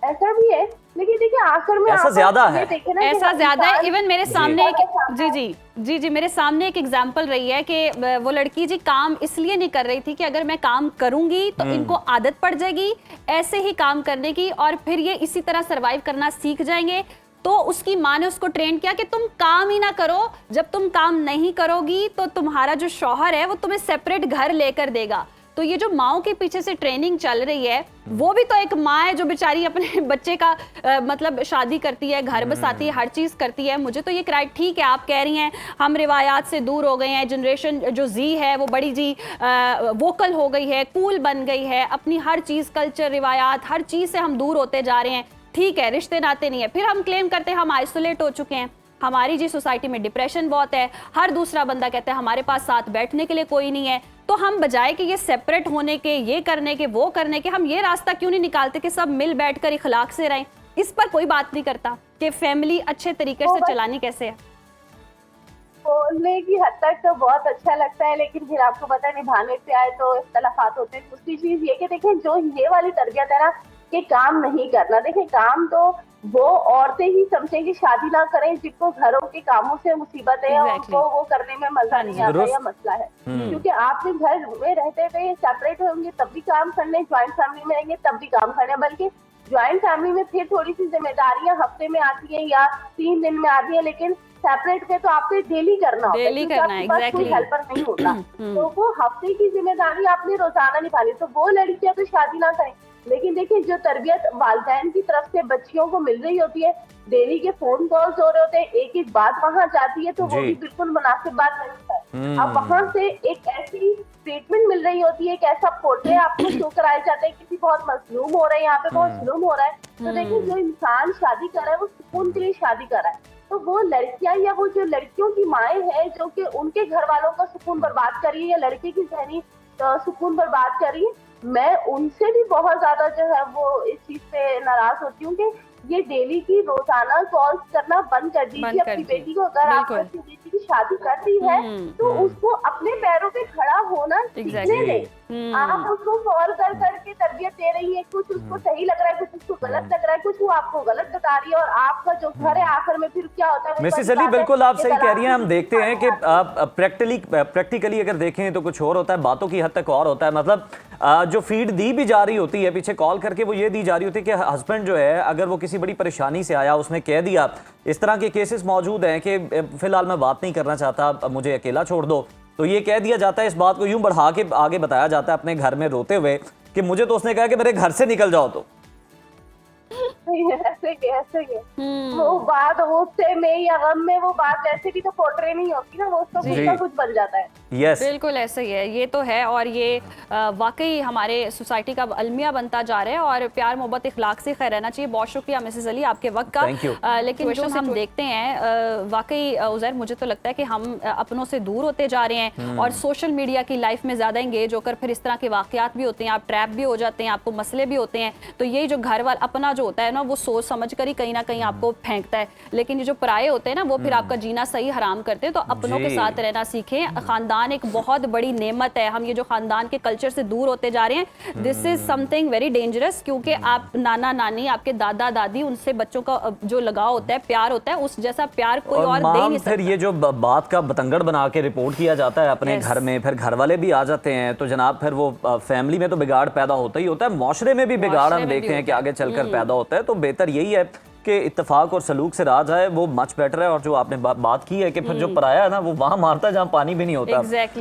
ऐसा भी है, लेकिन देखिए आखिर में ऐसा आप ज्यादा ये है। देखें ना कि ऐसा हम ज्यादा है। इंसान इवन मेरे सामने एक बहुत जी जी जी जी मेरे सामने एक एग्जांपल रही है कि वो लड़की जी काम इसलिए नहीं कर रही थी कि अगर मैं काम करूंगी तो इनको आदत पड़ जाएगी ऐसे ही काम करने की और फिर ये इसी तरह सरवाइव करना सीख जाएंगे। तो उसकी माँ ने उसको ट्रेन किया कि तुम काम ही ना करो, जब तुम काम नहीं करोगी तो तुम्हारा जो शौहर है वो तुम्हें सेपरेट घर लेकर देगा। तो ये जो माओ के पीछे से ट्रेनिंग चल रही है वो भी तो एक माँ है जो बेचारी अपने बच्चे का मतलब शादी करती है, घर बसाती है, हर चीज करती है। मुझे तो ये क्राइट ठीक है, आप कह रही हैं हम रिवायात से दूर हो गए हैं, जनरेशन जो जी है वो बड़ी जी वोकल हो गई है, कूल बन गई है, अपनी हर चीज कल्चर रिवायात हर चीज से हम दूर होते जा रहे हैं। ठीक है, रिश्ते नाते नहीं है, फिर हम क्लेम करते हैं हम आइसोलेट हो चुके हैं। हमारी जी सोसाइटी में डिप्रेशन बहुत है, हर दूसरा बंदा कहता है हमारे पास साथ बैठने के लिए कोई नहीं है। तो हम बजाय कि ये सेपरेट होने के, ये करने के, वो करने के, हम ये रास्ता क्यों नहीं निकालते कि सब मिल बैठकर इखलाक से रहें। इस पर कोई बात नहीं करता कि फैमिली अच्छे तरीके से चलानी कैसे है। बोलने की हद तक तो बहुत अच्छा लगता है, लेकिन फिर आपको पता है निभाने पे आए तो इख्तलाफात होते हैं। दूसरी चीज ये कि देखें जो ये वाली तरबियत है ना कि काम नहीं करना, देखें काम तो वो औरतें ही समझें कि शादी ना करें जिनको घरों के कामों से मुसीबत है और उनको वो करने में मजा नहीं आता या मसला है। क्योंकि आप जब घर में रहते हुए सेपरेट होंगे तब भी काम करने, ज्वाइंट फैमिली में रहेंगे तब भी काम करने, बल्कि ज्वाइंट फैमिली में फिर थोड़ी सी जिम्मेदारियां हफ्ते में आती हैं या 3 दिन में आती है, लेकिन सेपरेट पे तो आपको डेली करना होता है, डेली करना है, कोई हेल्पर नहीं होता। तो वो हफ्ते की जिम्मेदारी आपने रोजाना निभानी, तो वो लड़कियां तो शादी ना करें। लेकिन देखिए जो तरबियत वालिदैन की तरफ से बच्चियों को मिल रही होती है, डेली के फोन कॉल्स हो रहे होते हैं, एक एक बात वहां जाती है, तो वो भी बिल्कुल मुनासिब बात नहीं है। अब वहां से एक ऐसी ट्रीटमेंट मिल रही होती है, एक ऐसा पोर्ट्रेट आपको शो कराया जाता है किसी बहुत मजलूम हो रहा है, यहाँ पे बहुत जुल्म हो रहा है। तो देखिए जो इंसान शादी कर रहा है वो सुकून के लिए शादी कर रहा है, तो वो लड़कियां या वो जो लड़कियों की माएँ हैं जो कि उनके घर वालों का सुकून बर्बाद कर रही है या लड़के की जहनी सुकून बर्बाद कर रही है, मैं उनसे भी बहुत ज्यादा जो है वो इस चीज पे नाराज होती हूँ कि ये डेली की रोजाना कॉल्स करना बंद कर दीजिए। अपनी बेटी को अगर आप अपनी बेटी की शादी कर दी है तो उसको अपने पैरों पे खड़ा होना सीखने दें। आप उसको कॉल कर करके तरबियत दे रही है, कुछ उसको सही लग रहा है, कुछ उसको गलत लग रहा है, कुछ वो आपको गलत बता रही है, और आपका जो घर है आखिर में फिर क्या होता है। मिसेस अली बिल्कुल आप सही कह रही हैं। हम देखते हैं कि प्रैक्टिकली अगर देखें तो कुछ और होता है, बातों की हद तक और होता है। मतलब जो फीड दी भी जा रही होती है पीछे कॉल करके, वो ये दी जा रही होती है कि हस्बैंड जो है अगर वो किसी बड़ी परेशानी से आया, उसने कह दिया, इस तरह के केसेस मौजूद हैं कि फिलहाल मैं बात नहीं करना चाहता, मुझे अकेला छोड़ दो, तो ये कह दिया जाता है, इस बात को यूं बढ़ा के आगे बताया जाता है अपने घर में रोते हुए कि मुझे तो उसने कहा कि मेरे घर से निकल जाओ। तो ऐसे ही वो बात गुस्से में या गम में वो बात ऐसे भी तो पोर्ट्रे नहीं होती ना, वो उसका गुस्सा कुछ बन जाता है। यस बिल्कुल ऐसे ही है, ये तो है। और ये वाकई हमारे सोसाइटी का अलमिया बनता जा रहा है और प्यार मोहब्बत इखलाक से खैर रहना चाहिए। बहुत शुक्रिया मिसेस अली आपके वक्त का। लेकिन जो हम देखते हैं वाकई उज़ैर, मुझे तो लगता है कि हम अपनों से दूर होते जा रहे हैं और सोशल मीडिया की लाइफ में ज्यादा एंगेज होकर फिर इस तरह के वाकयात भी होते हैं, आप ट्रैप भी हो जाते हैं, आपको मसले भी होते हैं। तो ये जो घर वाला अपना जो होता है ना, वो सोच समझ कर ही कहीं ना कहीं आपको फेंकता है, लेकिन ये जो पराये होते हैं ना, वो फिर आपका जीना सही हराम करते हैं। तो अपनों के साथ रहना सीखें। खानदान एक बहुत बड़ी नेमत है। हम ये जो खानदान के कल्चर से दूर होते जा रहे हैं, this is something very dangerous, क्योंकि आप नाना नानी, आपके दादा दादी, उनसे बच्चों का जो लगाव होता है, प्यार होता है, उस जैसा प्यार कोई और दे नहीं सकता। फिर ये जो बात का बतंगड़ बना के रिपोर्ट किया जाता है अपने घर में, फिर घर वाले भी आ जाते हैं, तो जनाब फिर वो फैमिली में तो बिगाड़ पैदा होता ही होता है, माशरे में भी बिगाड़ हम देखते हैं कि आगे चलकर पैदा होता है। तो बेहतर यही है कि इत्तेफाक और सलूक से राज आए, वो मच बेटर है। और जो आपने बात की है कि फिर जो पराया है ना, वो वहां मारता है जहां पानी भी नहीं होता।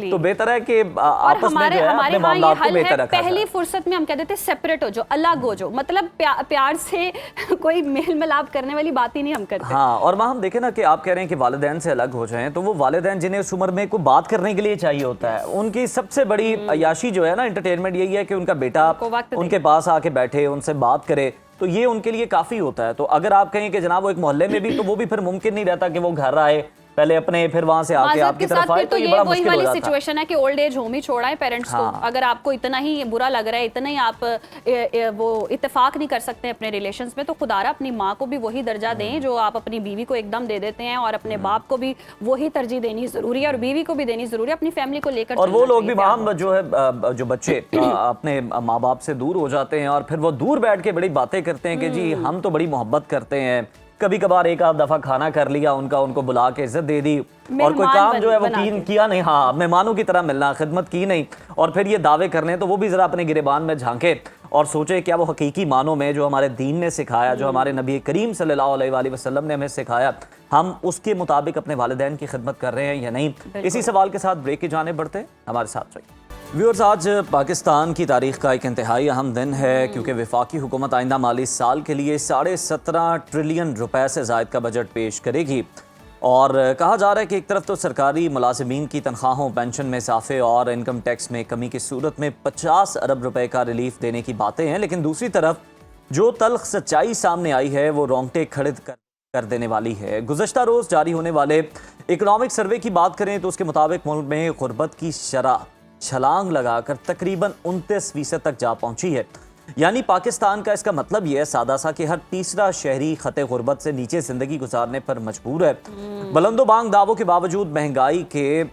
तो बेहतर है कि आपस में जो है अपने मामलात को बेहतर रखा जाए। पहली फुर्सत में हम कह देते सेपरेट हो जाओ, अलग हो जाओ, मतलब प्यार से कोई मेल मिलाप करने वाली बात ही नहीं हम करते। हाँ, और वहाँ हम देखें ना कि आप कह रहे हैं कि वालिदैन से अलग हो जाएं, तो वो वालिदैन जिन्हें उस उम्र में कोई बात करने के लिए चाहिए होता है, उनकी सबसे बड़ी अयाशी जो है ना, एंटरटेनमेंट यही है कि उनका बेटा उनके पास आके बैठे, उनसे बात करे, तो ये उनके लिए काफी होता है। तो अगर आप कहें कि जनाब वो एक मोहल्ले में भी, तो वो भी फिर मुमकिन नहीं रहता कि वो घर आए पहले अपने फिर वहां से आके माजरत आपकी के तरफ साथ आए फिर तो तो ये ये बड़ा वही मुश्किल हो वाली जाता। सिचुएशन है कि ओल्ड एज होम ही छोड़ा है पेरेंट्स को। हाँ। अगर आपको इतना ही बुरा लग रहा है, इतना ही आप वो इत्तेफाक नहीं कर सकते अपने रिलेशंस में, तो खुदारा अपनी माँ को भी वही दर्जा दें जो आप अपनी बीवी को एकदम दे देते हैं, और अपने बाप को भी वही तरजीह देनी जरूरी है, और बीवी को भी देनी जरूरी है, अपनी फैमिली को लेकर और वो चलना लोग भी चाहिए। वहाँ जो है जो बच्चे अपने माँ बाप से दूर हो जाते हैं और फिर वो दूर बैठ के बड़ी बातें करते हैं कि जी हम तो बड़ी मोहब्बत करते हैं, कभी कभार एक आध दफा खाना कर लिया उनका, उनको बुला के इज्जत दे दी, और कोई काम जो है वो किया नहीं, हाँ मेहमानों की तरह मिलना, खिदमत की नहीं, और फिर ये दावे करने, तो वो भी जरा अपने गिरेबान में झांके और सोचे क्या वो हकीकी मानों में जो हमारे दीन ने सिखाया, जो हमारे नबी करीम सल्लल्लाहु अलैहि वसल्लम ने हमें सिखाया, हम उसके मुताबिक अपने वालिदैन की खिदमत कर रहे हैं या नहीं। इसी सवाल के साथ ब्रेक की जाने बढ़ते हैं, हमारे साथ रहिए। व्यूअर्स, आज पाकिस्तान की तारीख का एक इंतहाई अहम दिन है, क्योंकि वफाकी हुकूमत आइंदा माली साल के लिए 17.5 ट्रिलियन रुपए से ज़ायद का बजट पेश करेगी। और कहा जा रहा है कि एक तरफ तो सरकारी मुलाजिमीन की तनख्वाहों, पेंशन में इजाफे और इनकम टैक्स में कमी की सूरत में 50 अरब रुपए का रिलीफ देने की बातें हैं, लेकिन दूसरी तरफ जो तल्ख सच्चाई सामने आई है वो रोंगटे खड़े कर देने वाली है। गुज़श्ता रोज़ जारी होने वाले इकनॉमिक सर्वे की बात करें तो उसके मुताबिक मुल्क में गुर्बत की शरह छलांग लगाकर तकरीबन 29% तक जा पहुंची है। यानी पाकिस्तान का इसका मतलब यह है सादा सा कि हर तीसरा शहरी खते गुर्बत से नीचे जिंदगी गुजारने पर मजबूर है। बुलंदो बांग दावों के बावजूद महंगाई के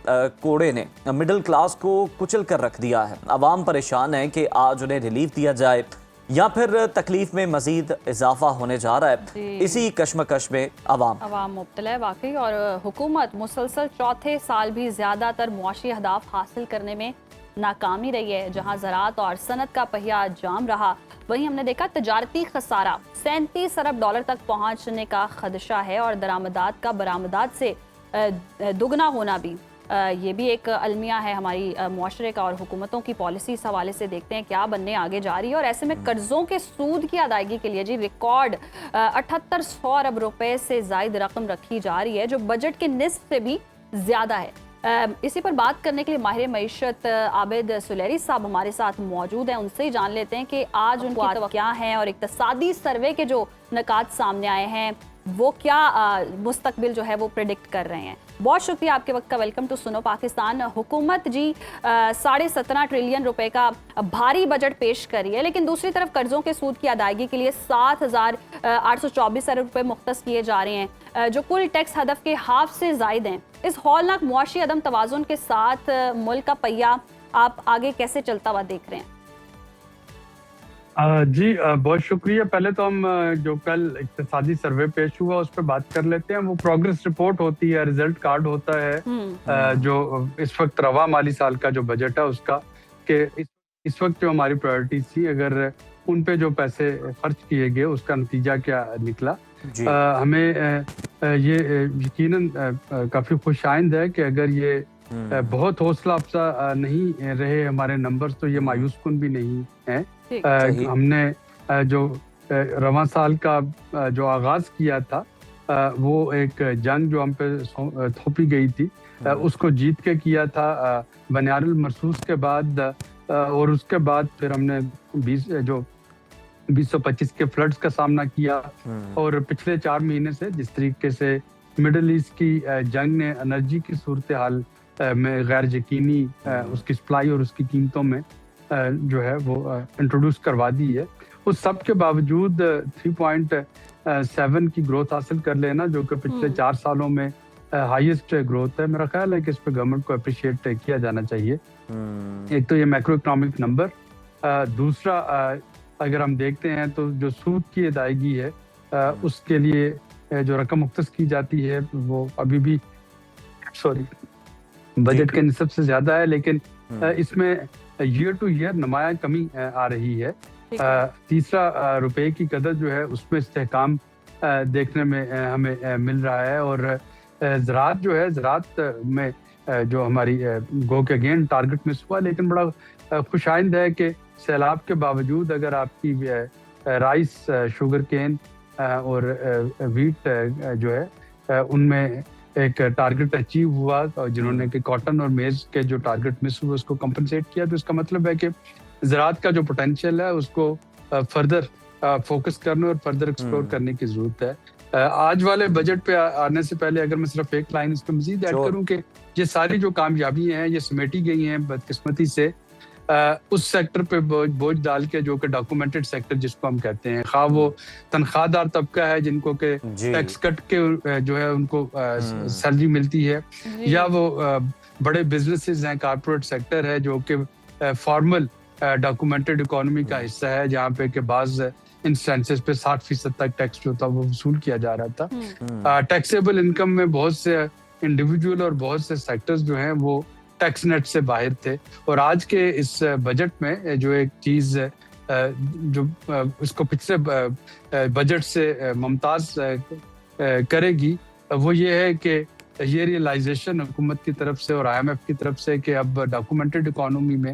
कोड़े ने मिडिल क्लास को कुचल कर रख दिया है। अवाम परेशान है कि आज उन्हें रिलीफ दिया जाए या फिर तकलीफ में मजीद इजाफा होने जा रहा है। इसी कश्मकश में अवाम मुब्तला है वाकई, और हुकूमत मुसलसल चौथे साल भी ज़्यादातर मुआशी अहदाफ हासिल करने में नाकामी रही है। जहां ज़राअत और सनत का पहिया जाम रहा, वहीं हमने देखा तजारती खसारा 37 अरब डॉलर तक पहुंचने का खदशा है, और दरामदात का बरामदात से दुगना होना भी ये भी एक अलमिया है हमारी मुआशरे का। और हुकूमतों की पॉलिसी इस हवाले से देखते हैं क्या बनने आगे जा रही है। और ऐसे में कर्जों के सूद की अदायगी के लिए जी रिकॉर्ड 7800 अरब रुपए से ज़ायद रकम रखी जा रही है, जो बजट के निस्फ से भी ज़्यादा है। इसी पर बात करने के लिए माहिर मईशत आबिद सुलेरी साहब हमारे साथ मौजूद हैं। उनसे ही जान लेते हैं कि आज उनकी क्या है और इक्तसादी सर्वे के जो नकात सामने आए हैं वो क्या मुस्तकबिल जो है वो प्रेडिक्ट कर रहे हैं। बहुत शुक्रिया आपके वक्त का। Welcome to Suno Pakistan. हुकूमत जी 17.5 ट्रिलियन रुपए का भारी बजट पेश करी है, लेकिन दूसरी तरफ कर्जों के सूद की अदायगी के लिए 7,824 अरब रुपए मुख्तस किए जा रहे हैं, जो कुल टैक्स हदफ के हाफ से जायद हैं। इस हौलनाक मुआशी अदम तवाज़ुन के साथ मुल्क का पहिया आप आगे कैसे चलता हुआ देख रहे हैं? जी बहुत शुक्रिया। पहले तो हम जो कल इक्तिसादी सर्वे पेश हुआ उस पर बात कर लेते हैं। वो प्रोग्रेस रिपोर्ट होती है, रिजल्ट कार्ड होता है जो इस वक्त रवा माली साल का जो बजट है उसका, कि इस वक्त जो हमारी प्रायोरिटीज थी अगर उन पे जो पैसे खर्च किए गए उसका नतीजा क्या निकला। हमें ये यकीनन काफी खुशाइंद है कि अगर ये बहुत हौसला अफजा नहीं रहे हमारे नंबर्स तो ये मायूस कुन भी नहीं है। हमने जो रवां साल का जो आगाज किया था वो एक जंग जो हम पे थोपी गई थी उसको जीत के किया था बनियारुल मरसूस के बाद, और उसके बाद फिर हमने 2025 के फ्लड्स का सामना किया। और पिछले 4 महीने से जिस तरीके से मिडल ईस्ट की जंग ने एनर्जी की सूरत हाल में गैर यकीनी उसकी सप्लाई और उसकी कीमतों में जो है वो इंट्रोड्यूस करवा दी है। उस सब के बावजूद 3.7 की ग्रोथ हासिल कर लेना, जो कि पिछले 4 सालों में हाईएस्ट ग्रोथ है, मेरा ख्याल है कि इस पे गवर्नमेंट को अप्रिशिएट किया जाना चाहिए। एक तो ये मैक्रो इकोनॉमिक नंबर, दूसरा अगर हम देखते हैं तो जो सूद की अदायगी है उसके लिए जो रकम मुख्तस की जाती है वो अभी भी बजट के निस्ब से ज्यादा है, लेकिन इसमें ईयर टू ईयर नुमाया कमी आ रही है। तीसरा रुपए की कदर जो है उसमें इस्तेहकाम देखने में हमें मिल रहा है। और ज़राअत जो है, ज़राअत में जो हमारी गो के अगेन टारगेट मिस हुआ, लेकिन बड़ा खुशाइंद है कि सैलाब के बावजूद अगर आपकी राइस, शुगर केन और वीट जो है उनमें एक टारगेट अचीव हुआ, जिन्होंने कि कॉटन और मेज के जो टारगेट मिस हुए उसको कंपनसेट किया। तो इसका मतलब है कि ज़राअत का जो पोटेंशियल है उसको फर्दर फोकस करने और फर्दर एक्सप्लोर करने की जरूरत है। आज वाले बजट पे आने से पहले अगर मैं सिर्फ एक लाइन इस पे मजीद ऐड करूं कि ये सारी जो कामयाबी हैं ये समेटी गई हैं बदकिस्मती से उस सेक्टर पे बोझ डाल के जो कि डॉक्यूमेंटेड सेक्टर जिसको हम कहते हैं, खा वो तनख्वाहदार तबका है जिनको के टैक्स कट के जो है उनको सैलरी मिलती है, या वो बड़े बिजनेसेस हैं, कारपोरेट सेक्टर है जो कि फॉर्मल डॉक्यूमेंटेड इकोनॉमी का हिस्सा है जहाँ पे के बाज इंस्टेंसेस पे 60% तक टैक्स जो था वो वसूल किया जा रहा था। टैक्सेबल इनकम में बहुत से इंडिविजुअल और बहुत से सेक्टर्स जो हैं वो टैक्स नेट से बाहर थे, और आज के इस बजट में जो एक चीज जो इसको पिछले बजट से मुमताज करेगी वो ये है कि ये रियलाइजेशन हुकूमत की तरफ से और IMF की तरफ से कि अब डॉक्यूमेंटेड इकोनॉमी में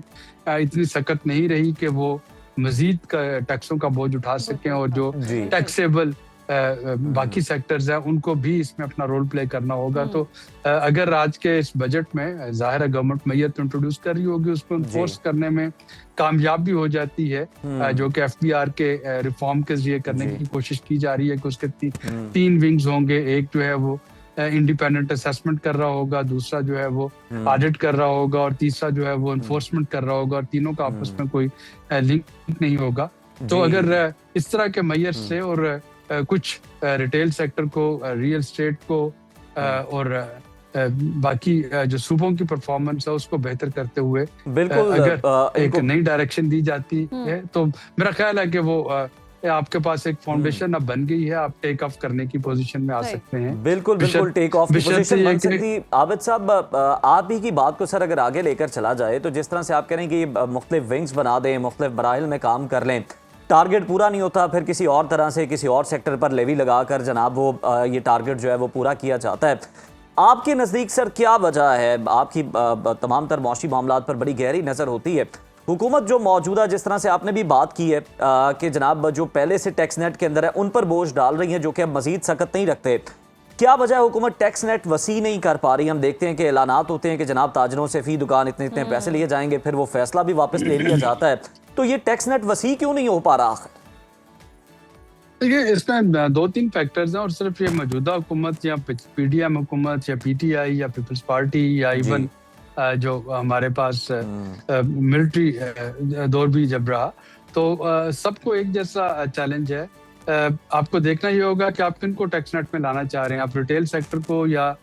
इतनी सख्त नहीं रही कि वो मजीद टैक्सों का बोझ उठा सकें, और जो टैक्सेबल बाकी सेक्टर्स हैं उनको भी इसमें अपना रोल प्ले करना होगा। तो अगर आज के इस बजट में जाहिर है गवर्नमेंट मैयत इंट्रोड्यूस कर रही होगी, उसको इन्फोर्स करने में कामयाब भी हो जाती है, जो कि FBR के रिफॉर्म के जरिए करने की कोशिश की जा रही है कि उसके तीन विंग्स होंगे। एक जो है वो इंडिपेंडेंट असेसमेंट कर रहा होगा, दूसरा जो है वो ऑडिट कर रहा होगा, और तीसरा जो है वो इन्फोर्समेंट कर रहा होगा, और तीनों का आपस में कोई लिंक नहीं होगा। तो अगर इस तरह के मैयर से और कुछ रिटेल सेक्टर को, रियल एस्टेट को और बाकी जो सूबों की परफॉर्मेंस है उसको बेहतर करते हुए बिल्कुल अगर एक नई डायरेक्शन दी जाती है तो मेरा ख्याल है कि वो आपके पास एक फाउंडेशन अब बन गई है, आप टेक ऑफ करने की पोजीशन में आ सकते हैं। बिल्कुल बिल्कुल टेक ऑफ की पोजीशन बन सकती। आबिद साहब, आप ही की बात को सर अगर आगे लेकर चला जाए तो जिस तरह से आप कह रहे हैं कि मुख्तलिफ विंग्स बना दें, मुख्तलिफ बराइल में काम कर लें, टारगेट पूरा नहीं होता, फिर किसी और तरह से किसी और सेक्टर पर लेवी लगाकर जनाब वो ये टारगेट जो है वो पूरा किया जाता है। आपके नज़दीक सर क्या वजह है? आपकी तमाम तर मौशी मामलात पर बड़ी गहरी नज़र होती है। हुकूमत जो मौजूदा, जिस तरह से आपने भी बात की है कि जनाब जो पहले से टैक्स नेट के अंदर है उन पर बोझ डाल रही हैं जो कि अब मजीद सख्त नहीं रखते, क्या वजह है हुकूमत टैक्स नेट वसी नहीं कर पा रही? हम देखते हैं कि ऐलानात होते हैं कि जनाब ताजरों से फी दुकान इतने इतने पैसे लिए जाएंगे, फिर वो फैसला भी वापस ले लिया जाता है। तो ये टैक्स नेट वसी क्यों नहीं हो पा रहा? देखिए, इसमें दो तीन फैक्टर्स हैं, और सिर्फ ये मौजूदा हुकूमत या PDM हुकूमत या PTI या पीपल्स पार्टी या इवन जो हमारे पास मिलिट्री दौर भी जब रहा, तो सबको एक जैसा चैलेंज है। आपको देखना ये होगा कि आप किनको टैक्स नेट में लाना चाह रहे हैं। आप रिटेल सेक्टर को या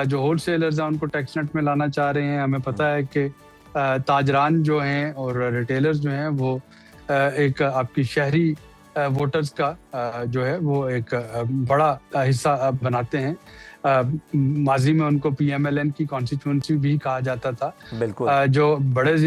जो होलसेलर्स हैं उनको टैक्स नेट में लाना चाह रहे हैं। हमें पता है कि ताजरान जो हैं और रिटेलर्स जो हैं वो एक आपकी शहरी वोटर्स का जो है वो एक बड़ा हिस्सा बनाते हैं। माजी में उनको PMLN की कॉन्स्टिट्यूंसी भी कहा जाता था। बिल्कुल। जो बड़े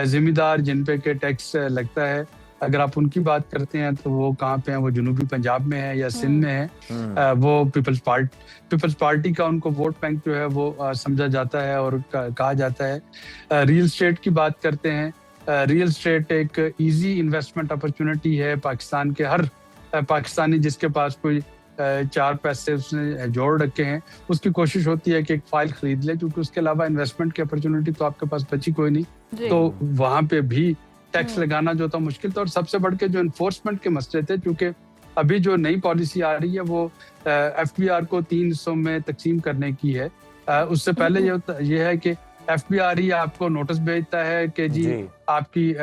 जिम्मेदार जिन पे के टैक्स लगता है, अगर आप उनकी बात करते हैं तो वो कहाँ पे हैं? वो जनूबी पंजाब में है या सिंध में है। वो पीपल्स पार्टी का उनको वोट बैंक जो है वो समझा जाता है और कहा जाता है। रियल एस्टेट की बात करते हैं, रियल एस्टेट एक इजी इन्वेस्टमेंट अपॉर्चुनिटी है। पाकिस्तान के हर पाकिस्तानी जिसके पास कोई 4 पैसे उसने जोड़ रखे हैं, उसकी कोशिश होती है कि एक फाइल खरीद ले, क्योंकि उसके अलावा इन्वेस्टमेंट की अपॉर्चुनिटी तो आपके पास बची कोई नहीं। तो वहां पे भी टैक्स लगाना जो था मुश्किल था। और सबसे बढ़ के जो इन्फोर्समेंट के मसले थे, क्योंकि अभी जो नई पॉलिसी आ रही है वो FBR को 3 हिस्सों में तकसीम करने की है। उससे पहले ये है कि FBR ही आपको नोटिस भेजता है कि जी आपकी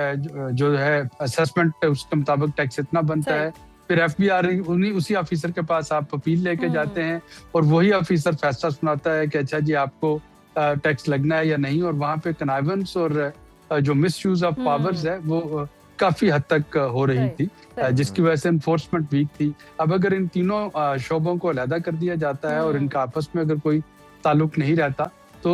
जो है असेसमेंट उसके मुताबिक टैक्स इतना बनता है। फिर FBR उसी ऑफिसर के पास आप अपील लेके जाते हैं और वही ऑफिसर फैसला सुनाता है कि अच्छा जी आपको टैक्स लगना है या नहीं। और वहाँ पे कनाइवेंस और जो मिसयूज ऑफ पावर्स है वो काफी हद तक हो रही थी, जिसकी वजह से एनफोर्समेंट वीक थी। अब अगर इन तीनों शोबों को अलहदा कर दिया जाता है और इनका आपस में अगर कोई ताल्लुक नहीं रहता, तो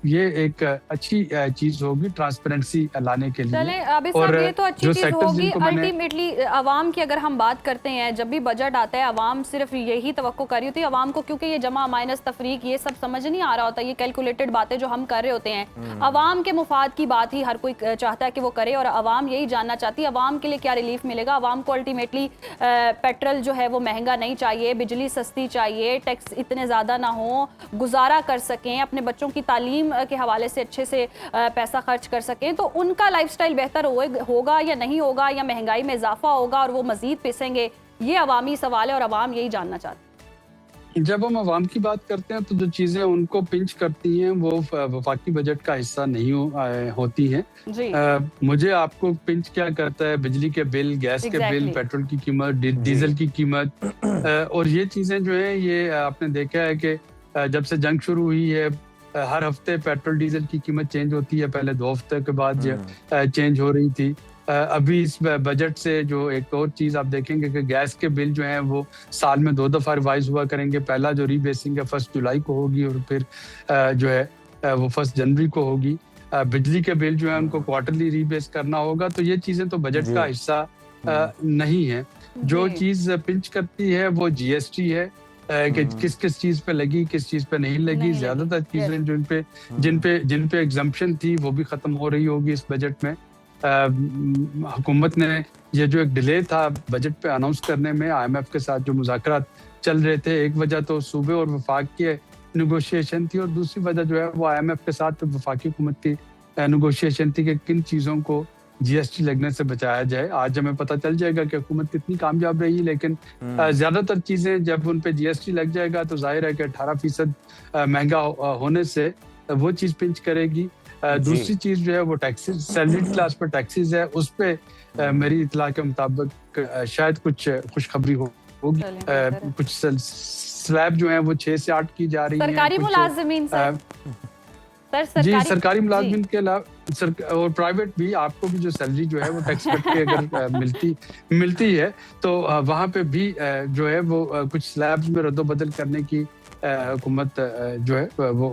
ये एक अच्छी चीज होगी ट्रांसपेरेंसी लाने के लिए। और ये तो अच्छी चीज होगी अल्टीमेटली आवाम की। अगर हम बात करते हैं, जब भी बजट आता है आवाम सिर्फ यही तवक्को कर रही होती है आवाम को, क्योंकि ये जमा माइनस तफरीक ये सब समझ नहीं आ रहा होता, ये कैलकुलेटेड बातें जो हम कर रहे होते हैं। आवाम के मुफाद की बात ही हर कोई चाहता है कि वो करे, और आवाम यही जानना चाहती है आवाम के लिए क्या रिलीफ मिलेगा। आवाम को अल्टीमेटली पेट्रोल जो है वो महंगा नहीं चाहिए, बिजली सस्ती चाहिए, टैक्स इतने ज्यादा ना हो, गुजारा कर सकें, अपने बच्चों की तालीम के हवाले से अच्छे से पैसा खर्च कर सकें। तो उनका लाइफस्टाइल बेहतर होगा या नहीं होगा, या महंगाई में इजाफा होगा और वो मजीद पिसेंगे, ये अवामी सवाल है और अवाम यही जानना चाहते हैं। जब हम अवाम की बात करते हैं तो जो चीजें उनको पिंच करती हैं वो वफाकी बजट का हिस्सा नहीं होती हैं। जी। मुझे आपको पिंच क्या करता है, बिजली के बिल, गैस के बिल, पेट्रोल की कीमत, डीजल की कीमत, और ये चीजें जो है ये आपने देखा है कि जब से जंग शुरू हुई है हर हफ्ते पेट्रोल डीजल की कीमत चेंज होती है। पहले 2 हफ्ते के बाद चेंज हो रही थी। अभी इस बजट से जो एक और चीज आप देखेंगे कि गैस के बिल जो हैं वो साल में 2 दफा रिवाइज हुआ करेंगे। पहला जो रीबेसिंग है 1 जुलाई को होगी और फिर जो है वो 1 जनवरी को होगी। बिजली के बिल जो है उनको क्वार्टरली रीबेस करना होगा। तो ये चीजें तो बजट का हिस्सा नहीं है। जो चीज पिंच करती है वो जीएसटी है कि किस किस चीज पे लगी, किस चीज पे नहीं लगी। ज्यादातर चीजें जिन पे एग्जम्पशन थी वो भी खत्म हो रही होगी इस बजट में। हुकूमत ने ये जो एक डिले था बजट पे अनाउंस करने में, IMF के साथ जो मुज़ाकरात चल रहे थे, एक वजह तो सूबे और वफाक की नेगोशिएशन थी और दूसरी वजह जो है वो IMF के साथ वफाकी हुकूमत की नेगोशिएशन थी कि किन चीज़ों को GST लगने से बचाया जाए। आज हमें पता चल जाएगा कि हुकूमत कितनी कामयाब रही, लेकिन ज्यादातर चीजें जब उन पे GST लग जाएगा तो जाहिर है कि 18% महंगा होने से वो चीज पिंच करेगी। दूसरी चीज जो है वो टैक्सेस, सैलरीड क्लास पर टैक्सेस है, उस पे मेरी इतला के मुताबिक शायद कुछ खुशखबरी होगी। कुछ स्लैब जो है वो 6 से 8 की जा रही है। सरकारी मुलाजिमीन जी, सरकारी मुलाजिमीन के अलावा और प्राइवेट भी, आपको भी जो सैलरी जो है वो टैक्स कट के अगर मिलती है तो वहाँ पे भी जो है वो कुछ स्लैब्स में रद्दोबदल करने की हुकूमत जो है वो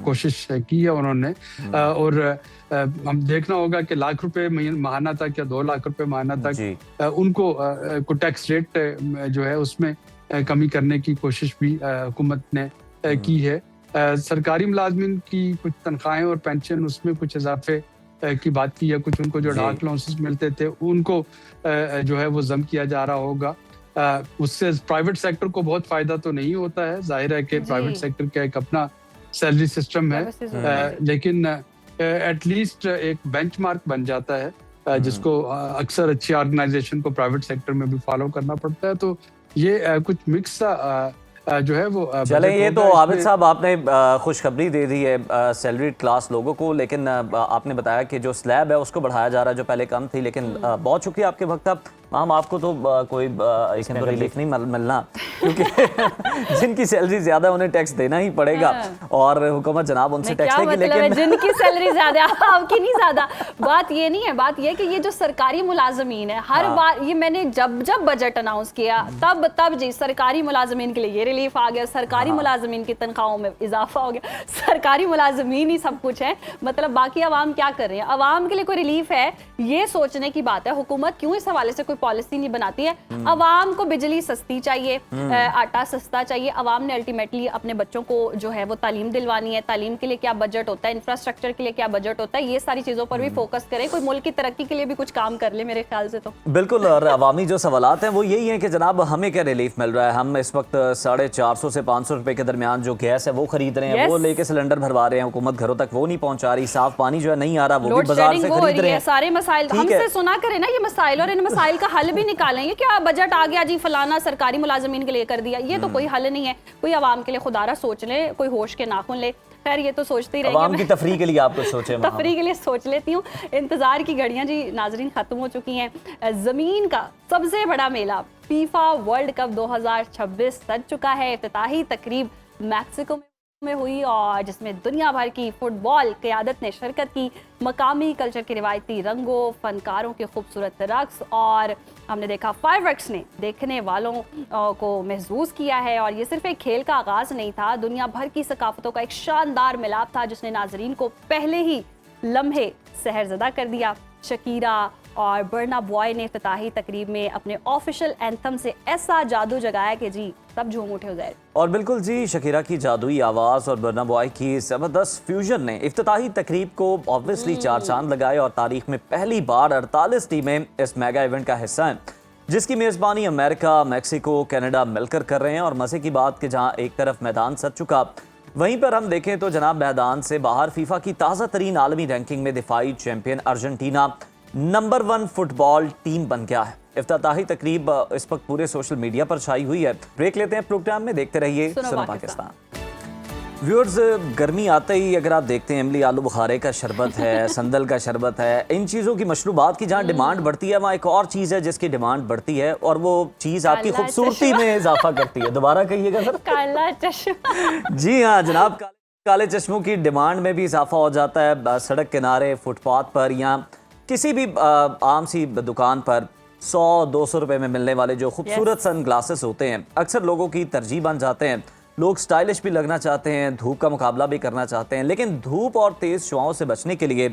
कोशिश की है उन्होंने। और हम देखना होगा कि लाख रुपए माहाना तक या 2 लाख रुपए माहाना तक उनको टैक्स रेट जो है उसमें कमी करने की कोशिश भी हुकूमत ने की है। सरकारी मुलाजमीन की कुछ तनख्वाहें और पेंशन उसमें कुछ इजाफे की बात की है। कुछ उनको जो डार्क अलाउंसेस मिलते थे उनको जो है वो जम किया जा रहा होगा। उससे प्राइवेट सेक्टर को बहुत फायदा तो नहीं होता है। जाहिर है कि प्राइवेट सेक्टर का एक अपना सैलरी सिस्टम है, लेकिन एटलीस्ट एक बेंचमार्क बन जाता है जिसको अक्सर अच्छी ऑर्गेनाइजेशन को प्राइवेट सेक्टर में भी फॉलो करना पड़ता है। तो ये कुछ मिक्स जो है वो चले। ये तो आबिद साहब आपने खुशखबरी दे दी है सैलरी क्लास लोगों को, लेकिन आपने बताया कि जो स्लैब है उसको बढ़ाया जा रहा है जो पहले कम थी। लेकिन बहुत शुक्रिया आपके वक्त। अब हम आपको तो कोई इसमें रिलीफ नहीं मिलना, क्योंकि जिनकी सैलरी ज्यादा उन्हें टैक्स देना ही पड़ेगा और हुकूमत जनाब उनसे टैक्स लेगी। लेकिन जिनकी सैलरी ज्यादा आपकी नहीं ज्यादा, बात ये नहीं है। बात ये है कि ये जो सरकारी मुलाजमीन है, हर बार ये मैंने जब बजट अनाउंस किया तब जी सरकारी मुलाजमीन के लिए ये रिलीफ आ गया, सरकारी मुलाजमीन की तनख्वाहों में इजाफा हो गया। सरकारी मुलाजमीन ही सब कुछ है, मतलब बाकी अवाम क्या कर रहे हैं? अवाम के लिए कोई रिलीफ है? ये सोचने की बात है। हुकूमत क्यों इस हवाले से कोई पॉलिसी नहीं बनाती है? अवाम को बिजली सस्ती चाहिए, आटा सस्ता चाहिए। अवाम ने अल्टीमेटली अपने बच्चों को जो है वो तालीम दिलवानी है। तालीम के लिए क्या बजट होता है, इंफ्रास्ट्रक्चर के लिए क्या बजट होता है, ये सारी चीजों पर भी फोकस करें। कोई मुल्क की तरक्की के लिए भी कुछ काम कर ले मेरे ख्याल से तो। बिल्कुल। और अवामी जो सवालात हैं वो यही है कि जनाब हमें क्या रिलीफ मिल रहा है? हम इस वक्त 450 से 500 रुपए के दरमियान जो गैस है वो खरीद रहे हैं, वो लेके सिलेंडर भरवा रहे हैं, हुकूमत घरों तक वो नहीं पहुंचा रही। साफ पानी जो है नहीं आ रहा, वो भी बाजार से खरीद रहे हैं। सारे मसाइल हमसे सुना करें ना ये मसाइल, और इन मसाइल का हल भी निकालेंगे। क्या बजट आ गया जी फलाना सरकारी मुलाजमीन के लिए कर दिया, ये तो कोई हल नहीं है। कोई आवाम के लिए खुदारा सोच ले, कोई होश के नाखून ले। खैर ये तो सोचते ही रहेंगे। आवाम की तफरीह के लिए आप कुछ सोचें। तफरीह के लिए सोच लेती हूँ। इंतजार की घड़ियां जी नाजरीन खत्म हो चुकी हैं। जमीन का सबसे बड़ा मेला फीफा वर्ल्ड कप 2026 सज चुका है। इफ्तिताही तकरीब मैक्सिको में हुई और जिसमें दुनिया भर की फुटबॉल क़यादत ने शिरकत की। मकामी कल्चर के रिवायती रंगों, फनकारों के खूबसूरत रक्स और हमने देखा फायरवर्क्स ने देखने वालों को महसूस किया है। और ये सिर्फ एक खेल का आगाज़ नहीं था, दुनिया भर की सकाफतों का एक शानदार मिलाप था जिसने नाजरीन को पहले ही लम्हे सहरज़दा कर दिया। शकीरा और बर्ना बॉय ने इफ्तिताही तकरीब में अपने ऑफिशियल एंथम से ऐसा जादू जगाया कि जी सब झूम उठे हो जाए। और बिल्कुल जी, शकीरा की जादुई आवाज़ और बर्ना बॉय की ज़बरदस्त फ्यूजन ने इफ्तिताही तकरीब को ऑब्वियसली 4 चांद लगाए। और तारीख में पहली बार 48 टीमें इस मेगा इवेंट का हिस्सा हैं, जिसकी मेज़बानी अमेरिका, मैक्सिको, कनाडा मिलकर कर रहे हैं। और मज़े की बात कि जहाँ एक तरफ मैदान सज चुका, वहीं पर हम देखें तो जनाब मैदान से बाहर फीफा की ताज़ा तरीन आलमी रैंकिंग में दिफाई champion Argentina number 1 football team बन गया है। इफ्तिताही तकरीब इस वक्त पूरे सोशल मीडिया पर छाई हुई है। ब्रेक लेते हैं प्रोग्राम में, देखते रहिए सुनो पाकिस्तान। व्यूअर्स, गर्मी आते ही अगर आप देखते हैं इमली आलू बुखारे का शरबत है, संदल का शरबत है, इन चीज़ों की मशरूबात की जहाँ डिमांड बढ़ती है, वहाँ एक और चीज़ है जिसकी डिमांड बढ़ती है, और वो चीज़ आपकी खूबसूरती में इजाफा करती है। दोबारा कहिएगा सर। काला चश्मा। जी हाँ जनाब, काले चश्मों की डिमांड में भी इजाफा हो जाता है। सड़क किनारे, फुटपाथ पर या किसी भी आम सी दुकान पर 100-200 रुपए में मिलने वाले जो खूबसूरत सन ग्लासेस होते हैं अक्सर लोगों की तरजीह बन जाते हैं। लोग स्टाइलिश भी लगना चाहते हैं, धूप का मुकाबला भी करना चाहते हैं, लेकिन धूप और तेज़ शुआओं से बचने के लिए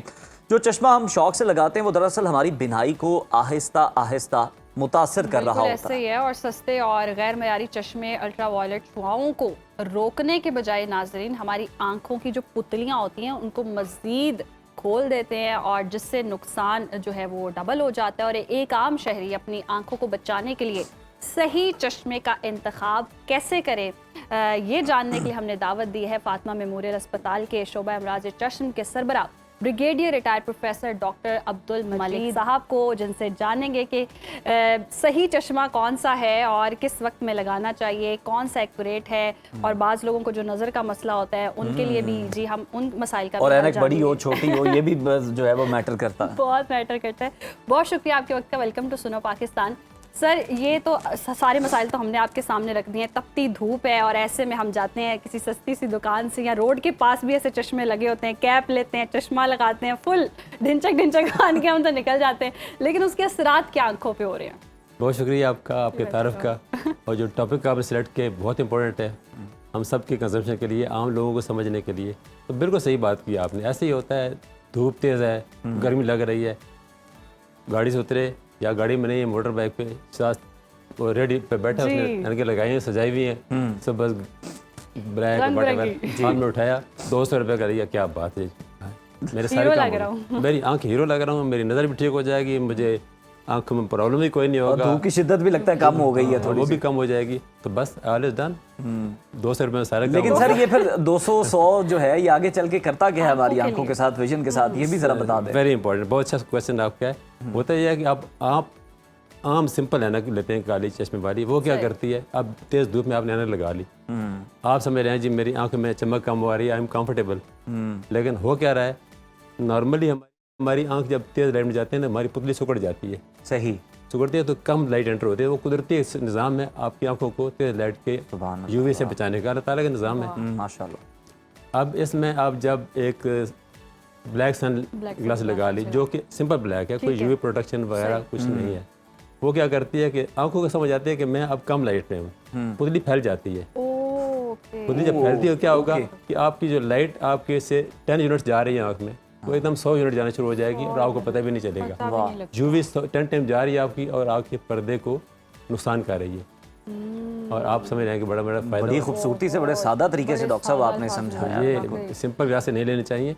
जो चश्मा हम शौक से लगाते हैं वो दरअसल हमारी बिनाई को आहिस्ता आहिस्ता मुतासर कर रहा होता है। ऐसे ही है, और सस्ते और गैर मयारी चश्मे अल्ट्रा वायलेट शुआओं को रोकने के बजाय नाजरीन हमारी आंखों की जो पुतलियां होती हैं उनको मज़ीद खोल देते हैं, और जिससे नुकसान जो है वो डबल हो जाता है। और एक आम शहरी अपनी आंखों को बचाने के लिए सही चश्मे का इंतखाब कैसे करे, ये जानने के लिए हमने दावत दी है फातिमा मेमोरियल अस्पताल के शोबा अमराज चश्म के सरबराह brigadier retired professor doctor Abdul Malik साहब को, जिनसे जानेंगे कि सही चश्मा कौन सा है और किस वक्त में लगाना चाहिए, कौन सा एक्यूरेट है, और बाज़ लोगों को जो नज़र का मसला होता है उनके लिए भी जी हम उन मसाइल का और ऐनक बड़ी हो छोटी हो ये भी जो है वो मैटर करता है। बहुत मैटर करता है। बहुत शुक्रिया आपके वक्त का। Welcome to Suno Pakistan. Sir, ये तो सारे मसाइल तो हमने आपके सामने रख दिए हैं। तपती धूप है और ऐसे में हम जाते हैं किसी सस्ती सी दुकान से, या रोड के पास भी ऐसे चश्मे लगे होते हैं, कैप लेते हैं, चश्मा लगाते हैं, फुल ढिंचक खान के हम तो निकल जाते हैं, लेकिन उसके असरात क्या आंखों पे हो रहे हैं? बहुत शुक्रिया आपका, आपके तारीफ का। और जो टॉपिक आपने सेलेक्ट किया बहुत इंपॉर्टेंट है हम सब के कंजम्पशन के लिए, आम लोगों को समझने के लिए। तो बिल्कुल सही बात की आपने। ऐसे ही होता है, धूप तेज़ है, गर्मी लग रही है, गाड़ी से उतरे या गाड़ी में नहीं है, मोटर बाइक पे साथ रेडी पे बैठा, उसने इनके लगाई हैं, सजाई हुई हैं, सब बस ब्लैक हाथ में उठाया, 200 रुपये का लिया। क्या बात है, मेरे सारे काम, मेरी आंख हीरो लग रहा हूँ, मेरी नज़र भी ठीक हो जाएगी, मुझे आंखों में प्रॉब्लम भी कोई नहीं होगा, धूप की शिद्दत भी लगता है कम हो गई है थोड़ी, वो भी कम हो जाएगी। तो बस ऑल इज डन, 200 रुपये में सारा। लेकिन सर ये फिर 200-100 जो है ये आगे चल के करता क्या है हमारी आंखों के साथ, विजन के साथ, ये भी जरा बता दें। वेरी इंपॉर्टेंट, बहुत अच्छा क्वेश्चन आपका है। होता यह है कि आप आम सिंपल ऐनक लेते हैं काली चश्मे वाली, वो क्या करती है, अब तेज़ धूप में आपने ऐनक लगा ली, आप समझ रहे हैं जी मेरी आंख में चमक कम आ रही है, आई एम कंफर्टेबल, लेकिन हो क्या रहा है, नॉर्मली हमारी आंख जब तेज़ लाइट में जाते हैं ना, हमारी पुतली सुकड़ जाती है। सही सुकड़ती है तो कम लाइट एंटर होती है। वो कुदरती निज़ाम है आपकी आंखों को तेज़ लाइट के यूवी से बचाने का, अल्लाह ताला का निज़ाम है माशाल्लाह। अब इसमें आप जब एक ब्लैक सन ग्लास लगा ली, जो कि सिंपल ब्लैक है, कोई यूवी प्रोटेक्शन वगैरह कुछ नहीं है, वो क्या करती है कि आंखों को समझ आती है कि मैं अब कम लाइट में हूँ, पुतली फैल जाती है। पुतली जब फैलती है क्या होगा कि आपकी जो लाइट आपके से 10 यूनिट्स जा रही है आंख में, वो एकदम 100 यूनिट जाना शुरू हो जाएगी और आपको पता भी नहीं चलेगा। यूवी 10 टाइम जा रही है आपकी और आपके पर्दे को नुकसान कर रही है, और आप समझ रहे हैं कि बड़ा बड़ा फायदा। बड़ी खूबसूरती से, बड़े सादा तरीके से डॉक्टर साहब आपने समझाया। ये सिंपल ग्लास से नहीं लेने चाहिए,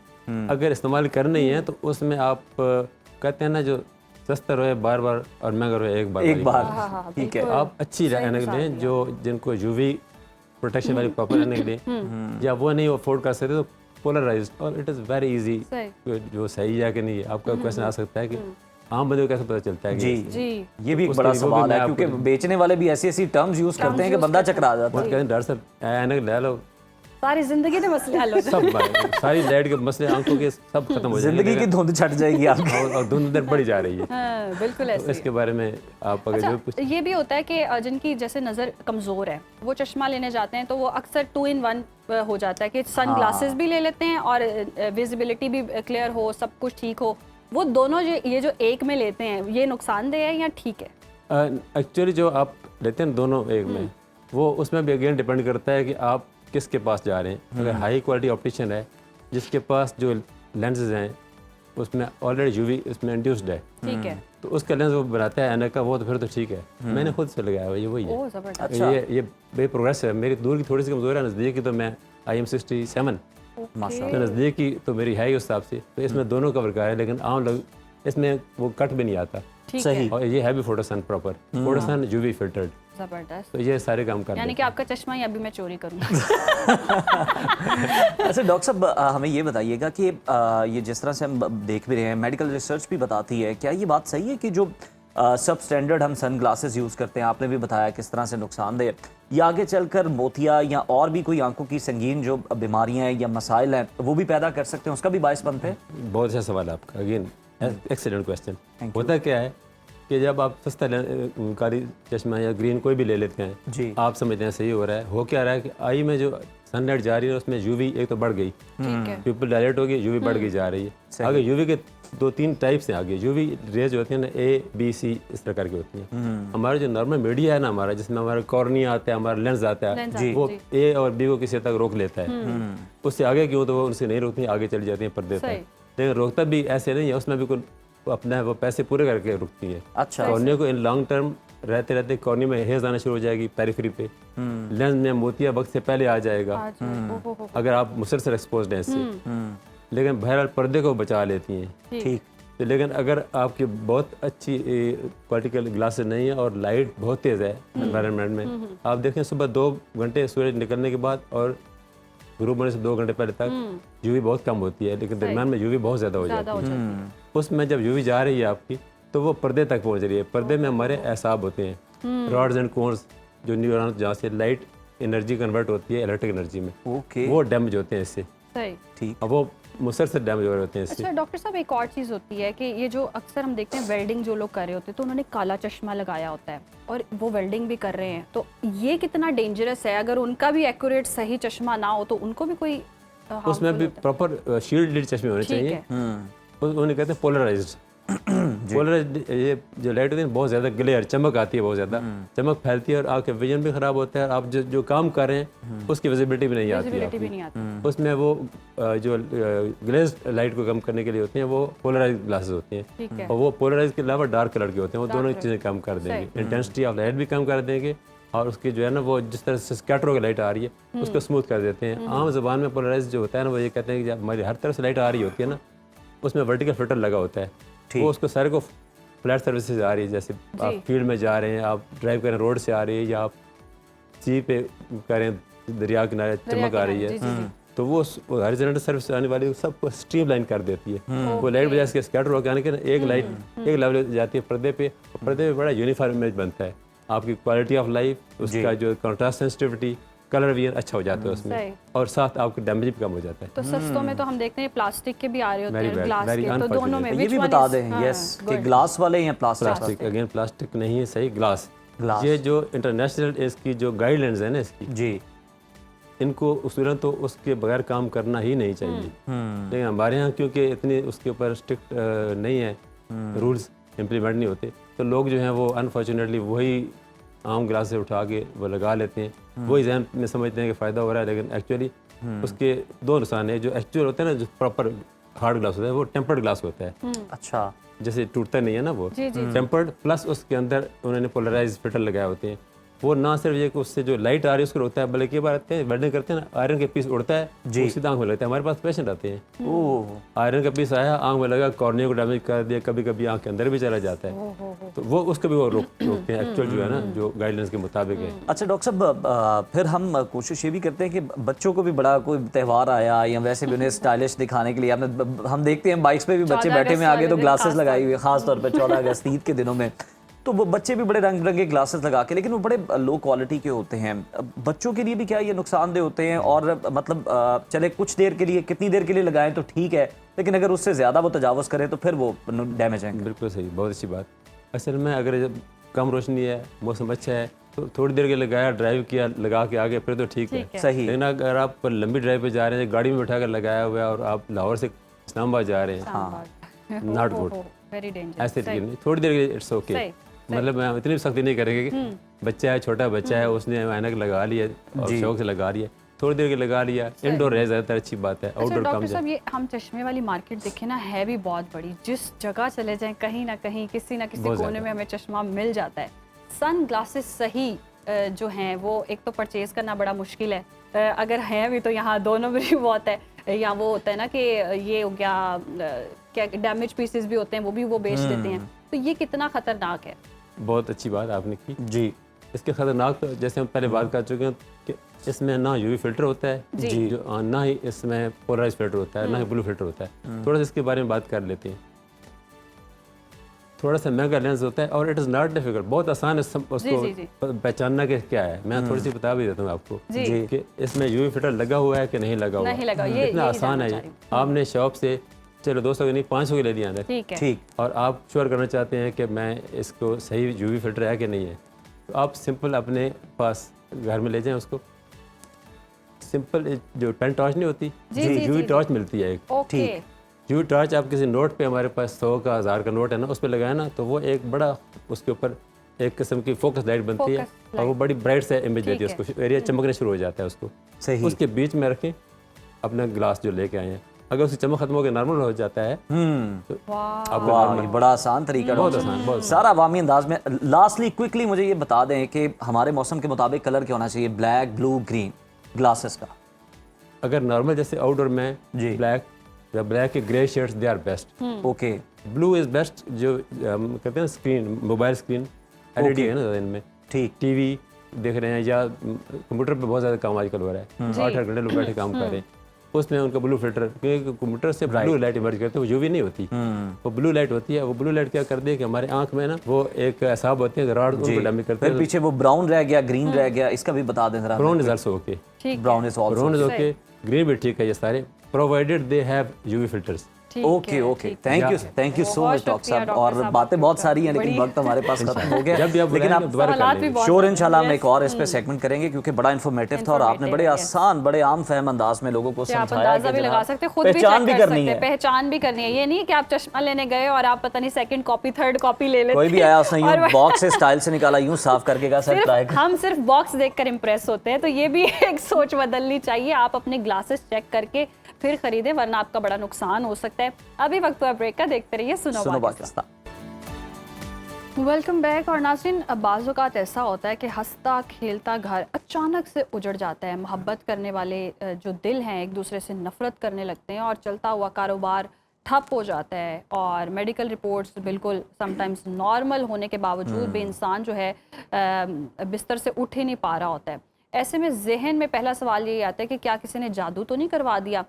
अगर इस्तेमाल करनी है तो उसमें आप कहते हैं ना जो सस्ता रहे बार बार और महंगा रहे एक बार, ठीक है। आप अच्छी ऐनक लें जो जिनको यूवी प्रोटेक्शन वाली प्रॉपर ऐनक लें, या वो नहीं अफोर्ड कर सकते तो पोलराइज्ड, और इट इज़ वेरी इजी। जो सही है कि नहीं, आपका क्वेश्चन आ सकता है कि आम बंदे को कैसे पता चलता है? जी ये भी एक बड़ा सवाल है, क्योंकि बेचने वाले भी ऐसी टर्म्स यूज करते हैं कि बंदा चकरा जाता है। डॉक्टर साहब ऐनक ले लो, सारी जिंदगी के मसले हल हो सब सारी लाइट के मसले आंखों के सब खत्म हो जाएंगे, जिंदगी की धुंध छट जाएगी आपकी, और धुंध अंदर बढ़ी जा रही है। बिल्कुल ऐसे। तो इसके बारे में आप अगर अच्छा, ये भी होता है कि जिनकी जैसे नज़र कमज़ोर है वो चश्मा लेने जाते हैं तो वो अक्सर 2 in 1 हो जाता है कि सन ग्लासेस भी ले लेते हैं और विजिबिलिटी भी क्लियर हो, सब कुछ ठीक हो। वो दोनों ये जो एक में लेते हैं, ये नुकसानदेह है या ठीक है? एक्चुअली जो आप लेते हैं दोनों एक में, वो उसमें भी अगेन डिपेंड करता है कि आप किसके पास जा रहे हैं। अगर हाई क्वालिटी ऑप्टिशियन है जिसके पास जो लेंसेज हैं उसमें ऑलरेडी यूवी इसमें इंड्यूस्ड है, ठीक है, तो उसका लेंस वो बनाता है ऐनक का, वो तो फिर तो ठीक है। मैंने खुद से लगाया हुआ, ये वही है। ये बे प्रोग्रेस है। मेरी दूर की थोड़ी सी कमजोर है, नज़दीक की तो मैं IM67 तो नज़दीक की तो मेरी है ही उस हिसाब से, तो इसमें दोनों कवर का है, लेकिन आम लोग इसमें वो कट भी नहीं आता। सही। और ये है भी photo sun proper, photo sun UV filtered, जबरदस्त। तो ये सारे काम कर, यानी कि आपका चश्मा ही अभी मैं चोरी करूंगा। अच्छा डॉक्टर साहब, हमें ये बताइएगा कि ये जिस तरह से हम देख भी रहे हैं, मेडिकल रिसर्च भी बताती है, क्या ये बात सही है कि जो सब स्टैंडर्ड हम सन ग्लासेस यूज़ करते हैं, आपने भी बताया किस तरह से नुकसानदेह, ये आगे चलकर मोतिया या और भी कोई आंखों की संगीन जो बीमारियां हैं या मसाइल हैं वो भी पैदा कर सकते हैं, उसका भी बायस बनते हैं? बहुत अच्छा सवाल आपका, अगेन एक्सीलेंट क्वेश्चन। होता क्या है कि जब आप सस्ता कारी चश्मा या ग्रीन कोई भी ले लेते हैं जी, आप समझते हैं सही हो रहा है, हो क्या रहा है कि आई में जो सनलाइट जा रही है उसमें यूवी एक तो बढ़ गई, पीपल डायलेट हो गई, यूवी बढ़ गई जा रही है। आगे यूवी के 2-3 टाइप्स हैं, आगे यूवी रेज होती है ना, ए बी सी इस प्रकार की होती हैं। हमारा जो नॉर्मल मीडिया है ना हमारा, जिसमें हमारा कॉर्निया आता है, हमारा लेंस आता है, वो ए और बी को किसी तक रोक लेता है, उससे आगे क्यों तो वो उनसे नहीं रोकती, आगे चली जाती है पर्दे तक। लेकिन रोकता भी ऐसे नहीं है, उसमें भी कोई अपना वो पैसे पूरे करके रुकती है। अच्छा, कॉर्निया को इन लॉन्ग टर्म रहते रहते कॉर्निया में हेज आना शुरू हो जाएगी पेरिफेरी पे, लेंस में मोतिया वक्त से पहले आ जाएगा अगर आप मुसलसल एक्सपोज्ड हैं इससे। लेकिन बहरहाल पर्दे को बचा लेती हैं, ठीक। तो लेकिन अगर आपकी बहुत अच्छी क्वालिटी के ग्लासेस नहीं है और लाइट बहुत तेज़ है एनवायरनमेंट में, आप देखें सुबह 2 घंटे सूरज निकलने के बाद और ग्रुप होने से 2 घंटे पहले तक यूवी बहुत कम होती है, लेकिन दरम्यान में यूवी बहुत ज़्यादा हो जाती है। उसमें जब यूवी जा रही है आपकी तो वो पर्दे तक पहुंच रही है, पर्दे में हमारे एसाब होते हैं, रॉड्स एंड कोन्स, जो न्यूरॉन जहाँ से लाइट एनर्जी कन्वर्ट होती है इलेक्ट्रिक एनर्जी में, ओके, वो डैमेज होते हैं इससे। सही, ठीक। अब वो मुसलसल डैमेज हो रहे होते हैं इससे। अच्छा डॉक्टर साहब, एक और चीज़ होती है कि ये जो अक्सर हम देखते हैं वेल्डिंग जो लोग कर रहे होते हैं तो उन्होंने काला चश्मा लगाया होता है और वो वेल्डिंग भी कर रहे हैं, तो ये कितना डेंजरस है? अगर उनका भी एक्यूरेट सही चश्मा ना हो तो उनको भी कोई उसमें भी प्रॉपर शील्ड लिड चश्मे होने चाहिए, उन्हें कहते हैं पोलराइज्ड। पोलराइज्ड ये जो लाइट होती है बहुत ज़्यादा ग्लेयर, चमक आती है, बहुत ज़्यादा चमक फैलती है और आपके विजन भी ख़राब होता है, आप जो काम कर रहे हैं उसकी विजिबिलिटी भी नहीं आती, उसमें वो जो ग्लेज लाइट को कम करने के लिए होते हैं वो पोलराइज ग्लासेस होते हैं, और वो पोलराइज के अलावा डार्क कलर के होते हैं, वो दोनों चीज़ें कम कर देंगे, इंटेंसिटी ऑफ लाइट भी कम कर देंगे और उसकी जो है ना वो जिस तरह से स्कैटर होकर लाइट आ रही है उसको स्मूथ कर देते हैं। आम ज़बान में पोलराइज जो होता है ना वो ये कहते हैं कि जब हमारी हर तरफ से लाइट आ रही होती है ना उसमें वर्टिकल फिल्टर लगा होता है, वो उसको सारे को फ्लैट सर्विस से आ रही है, जैसे आप फील्ड में जा रहे हैं, आप ड्राइव करें रोड से आ रही है या आप सी पे करें दरिया किनारे चमक आ रही है, तो वो हॉरिजॉन्टल सर्विस आने वाली सबको स्ट्रीमलाइन कर देती है। वो लाइट बजाय स्कैटर होकर आने के एक लाइट एक लेवल जाती है पर्दे पे, पर्दे पे बड़ा यूनिफॉर्म इमेज बनता है, आपकी क्वालिटी ऑफ लाइफ, उसका जो कंट्रास्ट सेंसिटिविटी, कलर भी अच्छा हो जाता है उसमें, और साथ आपका डैमेज भी कम हो जाता है। तो सस्तों में तो हम देखते हैं प्लास्टिक के भी आ रहे होते हैं, ग्लास के, तो दोनों में ये भी बता दें यस कि ग्लास वाले या प्लास्टिक, अगेन प्लास्टिक नहीं है सही, ग्लास। ये जो इंटरनेशनल इसकी जो गाइडलाइंस है ना इसकी जी, इनको उसूलन तो उसके बगैर काम करना ही नहीं चाहिए, लेकिन हमारे यहाँ क्योंकि इतनी उसके ऊपर स्ट्रिक्ट नहीं है, रूल्स इम्प्लीमेंट नहीं होते, तो लोग जो हैं वो अनफॉर्चुनेटली वही आम ग्लास से उठा के वो लगा लेते हैं, वही जहन में समझते हैं कि फ़ायदा हो रहा है, लेकिन एक्चुअली उसके 2 नुकसान है। जो एक्चुअल होता है ना, जो प्रॉपर हार्ड ग्लास होता है वो टेम्पर्ड ग्लास होता है, अच्छा, जैसे टूटता नहीं है ना वो टेम्पर्ड, प्लस उसके अंदर उन्होंने पोलराइज फिल्टर लगाए होते हैं, वो ना सिर्फ ये कि उससे जो लाइट आ रही है उसको रोकता है, बल्कि बार आते हैं वेल्डिंग करते हैं ना, आयरन के पीस उड़ता है जी, सीधा आंख में लगता है। हमारे पास पेशेंट आते हैं, आयरन का पीस आया आंख में लगा, कॉर्निया को डैमेज कर दिया, कभी कभी आंख के अंदर भी चला जाता है, तो वो उसको भी वो रोकते हैं एक्चुअल जो है ना जो गाइडलाइंस के मुताबिक है। अच्छा डॉक्टर साहब, फिर हम कोशिश ये भी करते हैं कि बच्चों को भी बड़ा कोई त्यौहार आया या वैसे भी उन्हें स्टाइलिश दिखाने के लिए हम देखते हैं बाइक्स पे भी बच्चे बैठे हुए आगे तो ग्लासेस लगाई हुई है, खास तौर पर 14 अगस्त ईद के दिनों में, तो वो बच्चे भी बड़े रंग बिरंगे ग्लासेस लगा के, लेकिन वो बड़े लो क्वालिटी के होते हैं। बच्चों के लिए भी क्या ये नुकसानदेह होते हैं? और मतलब चले कुछ देर के लिए, कितनी देर के लिए लगाएं तो ठीक है, लेकिन अगर उससे ज़्यादा वो तजावज़ करें तो फिर वो डैमेज है। बिल्कुल सही, बहुत अच्छी बात। असल में अगर जब कम रोशनी है, मौसम अच्छा है, तो थोड़ी देर के लगाया, ड्राइव किया, लगा के आगे, फिर तो ठीक है, सही। लेकिन अगर आप लंबी ड्राइव पे जा रहे हैं, गाड़ी में बैठा कर लगाया हुआ है और आप लाहौर से इस्लामाबाद जा रहे हैं, नॉट गुड, ऐसे नहीं, थोड़ी देर के लिए इट्स ओके, मतलब मैं इतनी सख्ती नहीं करेंगे कि बच्चा है, छोटा बच्चा है, उसने ऐनक लगा लिया और शौक से लगा लिया, थोड़ी देर के लगा लिया, इंडोर रह ज़्यादातर अच्छी बात है, आउटडोर कम। डॉक्टर साहब, ये हम चश्मे वाली मार्केट देखें ना, है भी बहुत बड़ी, जिस जगह चले जाएं कहीं ना कहीं किसी ना किसी कोने में हमें चश्मा मिल जाता है। सन ग्लासेस सही जो हैं वो एक तो परचेज करना बड़ा मुश्किल है, अगर हैं भी तो यहाँ दोनों में भी बहुत है, या वो होता है ना कि ये हो गया क्या डैमेज पीसेस भी होते हैं, वो भी वो बेच देते हैं, तो ये कितना ख़तरनाक है? बहुत अच्छी बात आपने की जी। इसके खतरनाक तो जैसे हम पहले बात कर चुके हैं कि इसमें ना यूवी फिल्टर होता है जी, जो ना ही इसमें पोलराइज फिल्टर होता है, ना ही ब्लू फिल्टर होता है। थोड़ा सा इसके बारे में बात कर लेते हैं। थोड़ा सा महंगा लेंस होता है और इट इज़ नॉट डिफिकल्ट, बहुत आसान है उसको पहचानना कि क्या है। मैं थोड़ी सी बता भी देता हूँ आपको कि इसमें यूवी फिल्टर लगा हुआ है कि नहीं लगा हुआ है। इतना आसान है ये। आपने शॉप से चलो 200 की नहीं 500 की ले लिया अंदर, ठीक, और आप श्योर करना चाहते हैं कि मैं इसको सही यूवी फिल्टर है कि नहीं है, तो आप सिंपल अपने पास घर में ले जाएं उसको। सिंपल जो पेन टॉर्च नहीं होती, यूवी टॉर्च मिलती है एक, ठीक, यूवी टॉर्च आप किसी नोट पे, हमारे पास 100 का 1000 का नोट है ना, उस पर लगाए ना, तो वो एक बड़ा उसके ऊपर एक किस्म की फोकस लाइट बनती है और वो बड़ी ब्राइट से इमेज देती है उसको, एरिया चमकने शुरू हो जाता है उसको। सही। उसके बीच में रखें अपना ग्लास जो लेके आए हैं, अगर उसकी चमक खत्म होकर नॉर्मल हो जाता है तो आपका वाह, ये बड़ा आसान तरीका है, बहुत आसान, बहुत सारा अवामी अंदाज में। लास्टली क्विकली मुझे ये बता दें कि हमारे मौसम के मुताबिक कलर क्या होना चाहिए, ब्लैक, ब्लू, ग्रीन ग्लासेस का? अगर नॉर्मल जैसे आउटडोर में जी। ब्लैक या ब्लैक के grey shades they are best. Okay, blue is best, जो कहते हैं स्क्रीन, मोबाइल स्क्रीन एलईडी है ना इनमें, ठीक, टीवी देख रहे हैं या कंप्यूटर पे बहुत ज़्यादा काम आजकल हो रहा है, 8-8 घंटे लोग बैठे काम कर रहे हैं, उसमें उनका ब्लू फिल्टर, क्योंकि कंप्यूटर से ब्लू लाइट इमर्ज करते हैं, वो यूवी नहीं होती, वो ब्लू लाइट होती है। वो ब्लू लाइट क्या करती है कि हमारे आंख में ना वो एक एहसाब होते हैं, रॉड उनको डैमेज करते फिर हैं। पीछे वो ब्राउन रह गया, ग्रीन रह गया, इसका भी बता दें जरा। Brown is also okay, brown is also brown is okay, green भी ठीक है, ये सारे provided they have UV filters. Okay okay, thank you so much doctor साहब। और बातें बहुत सारी हैं लेकिन वक्त हमारे पास खत्म हो गया, जब भी आप लेकिन आप दोबारा कर लेंगे। श्योर इंशाल्लाह हम एक और इस पे सेगमेंट करेंगे क्योंकि बड़ा इन्फॉर्मेटिव था और आपने बड़े आसान, बड़े आम फहम अंदाज में लोगों को समझाया अंदाजा भी लगा सकते, खुद भी पहचान भी करनी है, पहचान भी करनी है। ये नहीं कि आप चश्मा लेने गए और आप पता नहीं सेकंड कॉपी थर्ड कॉपी ले लेते। कोई भी आया उसने यूं बॉक्स से स्टाइल से निकाला, यूं साफ करके कहा सर ट्राई कर। हम सिर्फ बॉक्स देखकर इंप्रेस होते हैं, तो ये भी एक सोच बदलनी चाहिए। आप अपने ग्लासेस चेक करके फिर खरीदें, वरना आपका बड़ा नुकसान हो सकता है। अभी वक्त हुआ ब्रेक का, देखते रहिए सुनो पाकिस्तान। Welcome back. और नाज़रीन, बाज़ औक़ात ऐसा होता है कि हंसता खेलता घर अचानक से उजड़ जाता है। मोहब्बत करने वाले जो दिल हैं एक दूसरे से नफरत करने लगते हैं और चलता हुआ कारोबार ठप हो जाता है। और मेडिकल रिपोर्ट्स बिल्कुल समटाइम्स नॉर्मल होने के बावजूद भी इंसान जो है बिस्तर से उठ ही नहीं पा रहा होता है। ऐसे में जहन में पहला सवाल यही आता है कि क्या किसी ने जादू तो नहीं करवा दिया।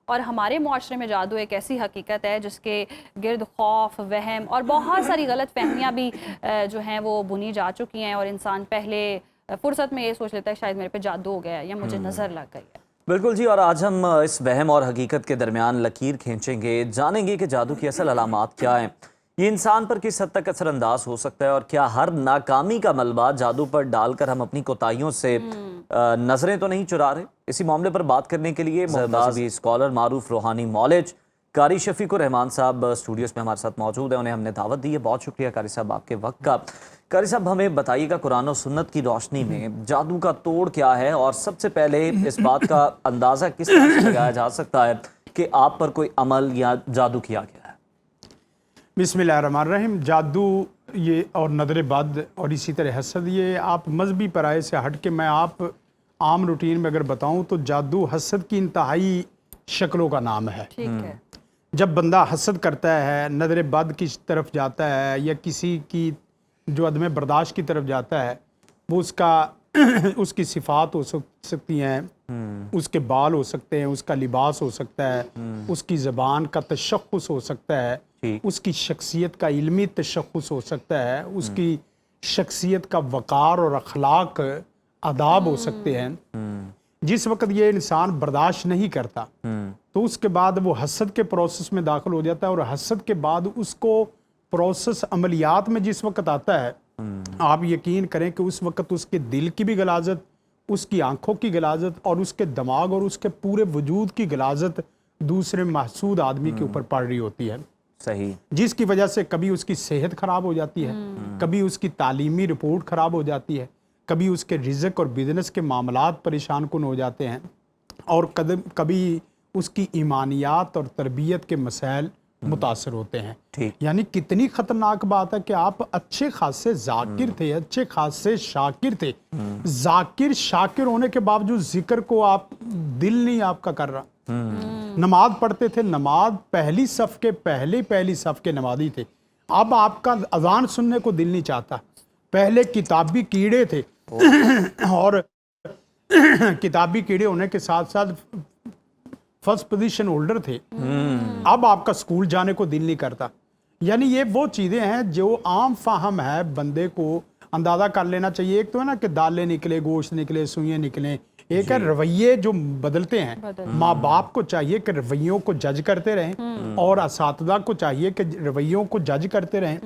और हमारे मुआशरे में जादू एक ऐसी हकीकत है जिसके गिर्द खौफ, वहम और बहुत सारी गलत फहमियाँ भी जो हैं वो बुनी जा चुकी हैं। और इंसान पहले फुर्सत में ये सोच लेता है शायद मेरे पे जादू हो गया है या मुझे नज़र लग गई है। बिल्कुल जी, और आज हम इस वहम और हकीकत के दरमियान लकीर खींचेंगे, जानेंगे कि जादू की असल अलामात क्या हैं, ये इंसान पर किस हद तक असरअंदाज हो सकता है और क्या हर नाकामी का मलबा जादू पर डालकर हम अपनी कोताहियों से नजरें तो नहीं चुरा रहे। इसी मामले पर बात करने के लिए मज़हबी स्कॉलर, मारूफ रूहानी मौलज कारी शफीकुर रहमान साहब स्टूडियोज़ में हमारे साथ मौजूद हैं। उन्हें हमने दावत दी है। बहुत शुक्रिया कारी साहब आपके वक्त का। कारी साहब, हमें बताइएगा कुरान और सुन्नत की रोशनी में जादू का तोड़ क्या है और सबसे पहले इस बात का अंदाज़ा किस तरह से लगाया जा सकता है कि आप पर कोई अमल या जादू किया गया है। बिस्मिल्लाहिर्रहमानिर्रहीम। जादू ये और नदर बद और इसी तरह हसद, ये आप मजहबी पराये से हट के मैं आप आम रूटीन में अगर बताऊं तो जादू हसद की इंतहाई शक्लों का नाम है। ठीक है। जब बंदा हसद करता है, नदर बद की तरफ जाता है या किसी की जो अदम बर्दाश्त की तरफ जाता है, वो उसका उसकी सिफात हो सकती हैं, उसके बाल हो सकते हैं, उसका लिबास हो सकता है, उसकी ज़बान का तशख़्ख़ुस हो सकता है, उसकी शख्सियत का इल्मी तशख़्ख़ुस हो सकता है, उसकी शख्सियत का वक़ार और अखलाक आदाब हो सकते हैं। जिस वक्त ये इंसान बर्दाश्त नहीं करता तो उसके बाद वो हसद के प्रोसेस में दाखिल हो जाता है और हसद के बाद उसको प्रोसेस अमलियात में जिस वक्त आता है, आप यकीन करें कि उस वक्त उसके दिल की भी गलाजत, उसकी आंखों की गलाजत और उसके दिमाग और उसके पूरे वजूद की गलाजत दूसरे महसूद आदमी के ऊपर पड़ रही होती है। सही। जिसकी वजह से कभी उसकी सेहत खराब हो जाती है, कभी उसकी तालीमी रिपोर्ट खराब हो जाती है, कभी उसके रिज़्क और बिजनेस के मामलात परेशान कुन हो जाते हैं और कभी उसकी ईमानियात और तरबियत के मसाइल मुतासर होते हैं। ठीक। यानी कितनी ख़तरनाक बात है कि आप अच्छे खासे जाकिर थे, अच्छे खासे शाकिर थे, जाकिर शाकिर होने के बावजूद जिक्र को आप दिल नहीं आपका कर रहा। नमाज पढ़ते थे, नमाज पहली सफ़ के नमाजी थे, अब आपका अजान सुनने को दिल नहीं चाहता। पहले किताबी कीड़े थे और किताबी कीड़े होने के साथ साथ फर्स्ट पोजीशन होल्डर थे, अब आपका स्कूल जाने को दिल नहीं करता। यानी ये वो चीज़ें हैं जो आम फाहम है, बंदे को अंदाज़ा कर लेना चाहिए। एक तो है ना कि दालें निकले, गोश्त निकले, सुइयाँ निकले, एक है रवैये जो बदलते हैं। माँ बाप को चाहिए कि रवैयों को जज करते रहें और असातिज़ा को चाहिए कि रवैयों को जज करते रहें।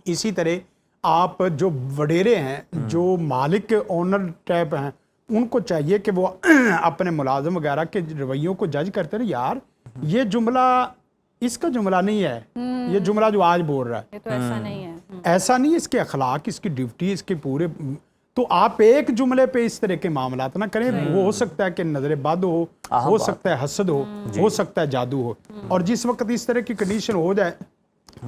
इसी तरह आप जो वडेरे हैं, जो मालिक ओनर टाइप हैं, उनको चाहिए कि वो अपने मुलाजिम वगैरह के रवैयों को जज करते रहे। यार ये जुमला इसका जुमला नहीं है, ये जुमला जो आज बोल रहा है ये तो ऐसा नहीं है। ऐसा नहीं, इसके अखलाक, इसकी ड्यूटी, इसके पूरे। तो आप एक जुमले पे इस तरह के मामलात ना करें। वो हो सकता है कि नजर बद हो सकता है हसद हो सकता है जादू हो। और जिस वक्त इस तरह की कंडीशन हो जाए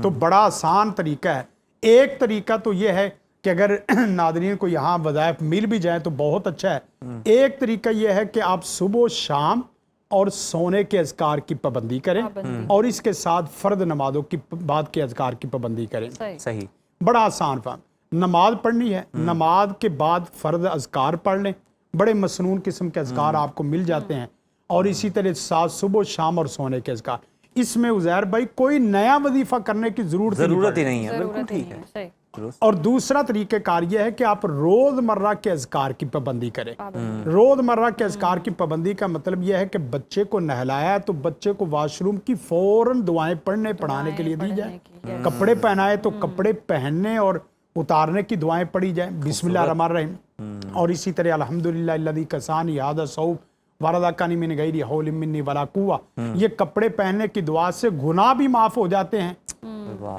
तो बड़ा आसान तरीका है। एक तरीका तो ये है कि अगर नादरीन को यहाँ वज़ाइफ मिल भी जाए तो बहुत अच्छा है। एक तरीका यह है कि आप सुबह शाम और सोने के अज़कार की पाबंदी करें और इसके साथ फ़र्द नमाजों की बाद के अज़कार की पाबंदी करें। सही, बड़ा आसान फहम। नमाज पढ़नी है, नमाज के बाद फ़र्द अज़कार पढ़ लें, बड़े मसनून किस्म के अज़कार आपको मिल जाते हैं। और इसी तरह साथ सुबह शाम और सोने के अज़कार। इसमें उज़ैर भाई कोई नया वजीफ़ा करने की ज़रूरत ही नहीं है। बिल्कुल ठीक है। सही। और दूसरा तरीक़ेकार यह है कि आप रोज़मर्रा के अज़कार की पाबंदी करें। रोज़मर्रा के अज़कार की पाबंदी का मतलब यह है कि बच्चे को नहलाया तो बच्चे को वॉशरूम की फ़ौरन दुआएं पढ़ाने के लिए दी जाए। कपड़े पहनाए तो कपड़े पहनने और उतारने की दुआएं पढ़ी जाए, बिस्मिल्लाह रहमान रहीम। और इसी तरह अल्हम्दुलिल्लाह अल्लज़ी कसानी हादा सौब वरज़क़नी मिन गैरि हौल मिन्नी वला कुव्वा। ये कपड़े पहनने की दुआ से गुनाह भी माफ़ हो जाते हैं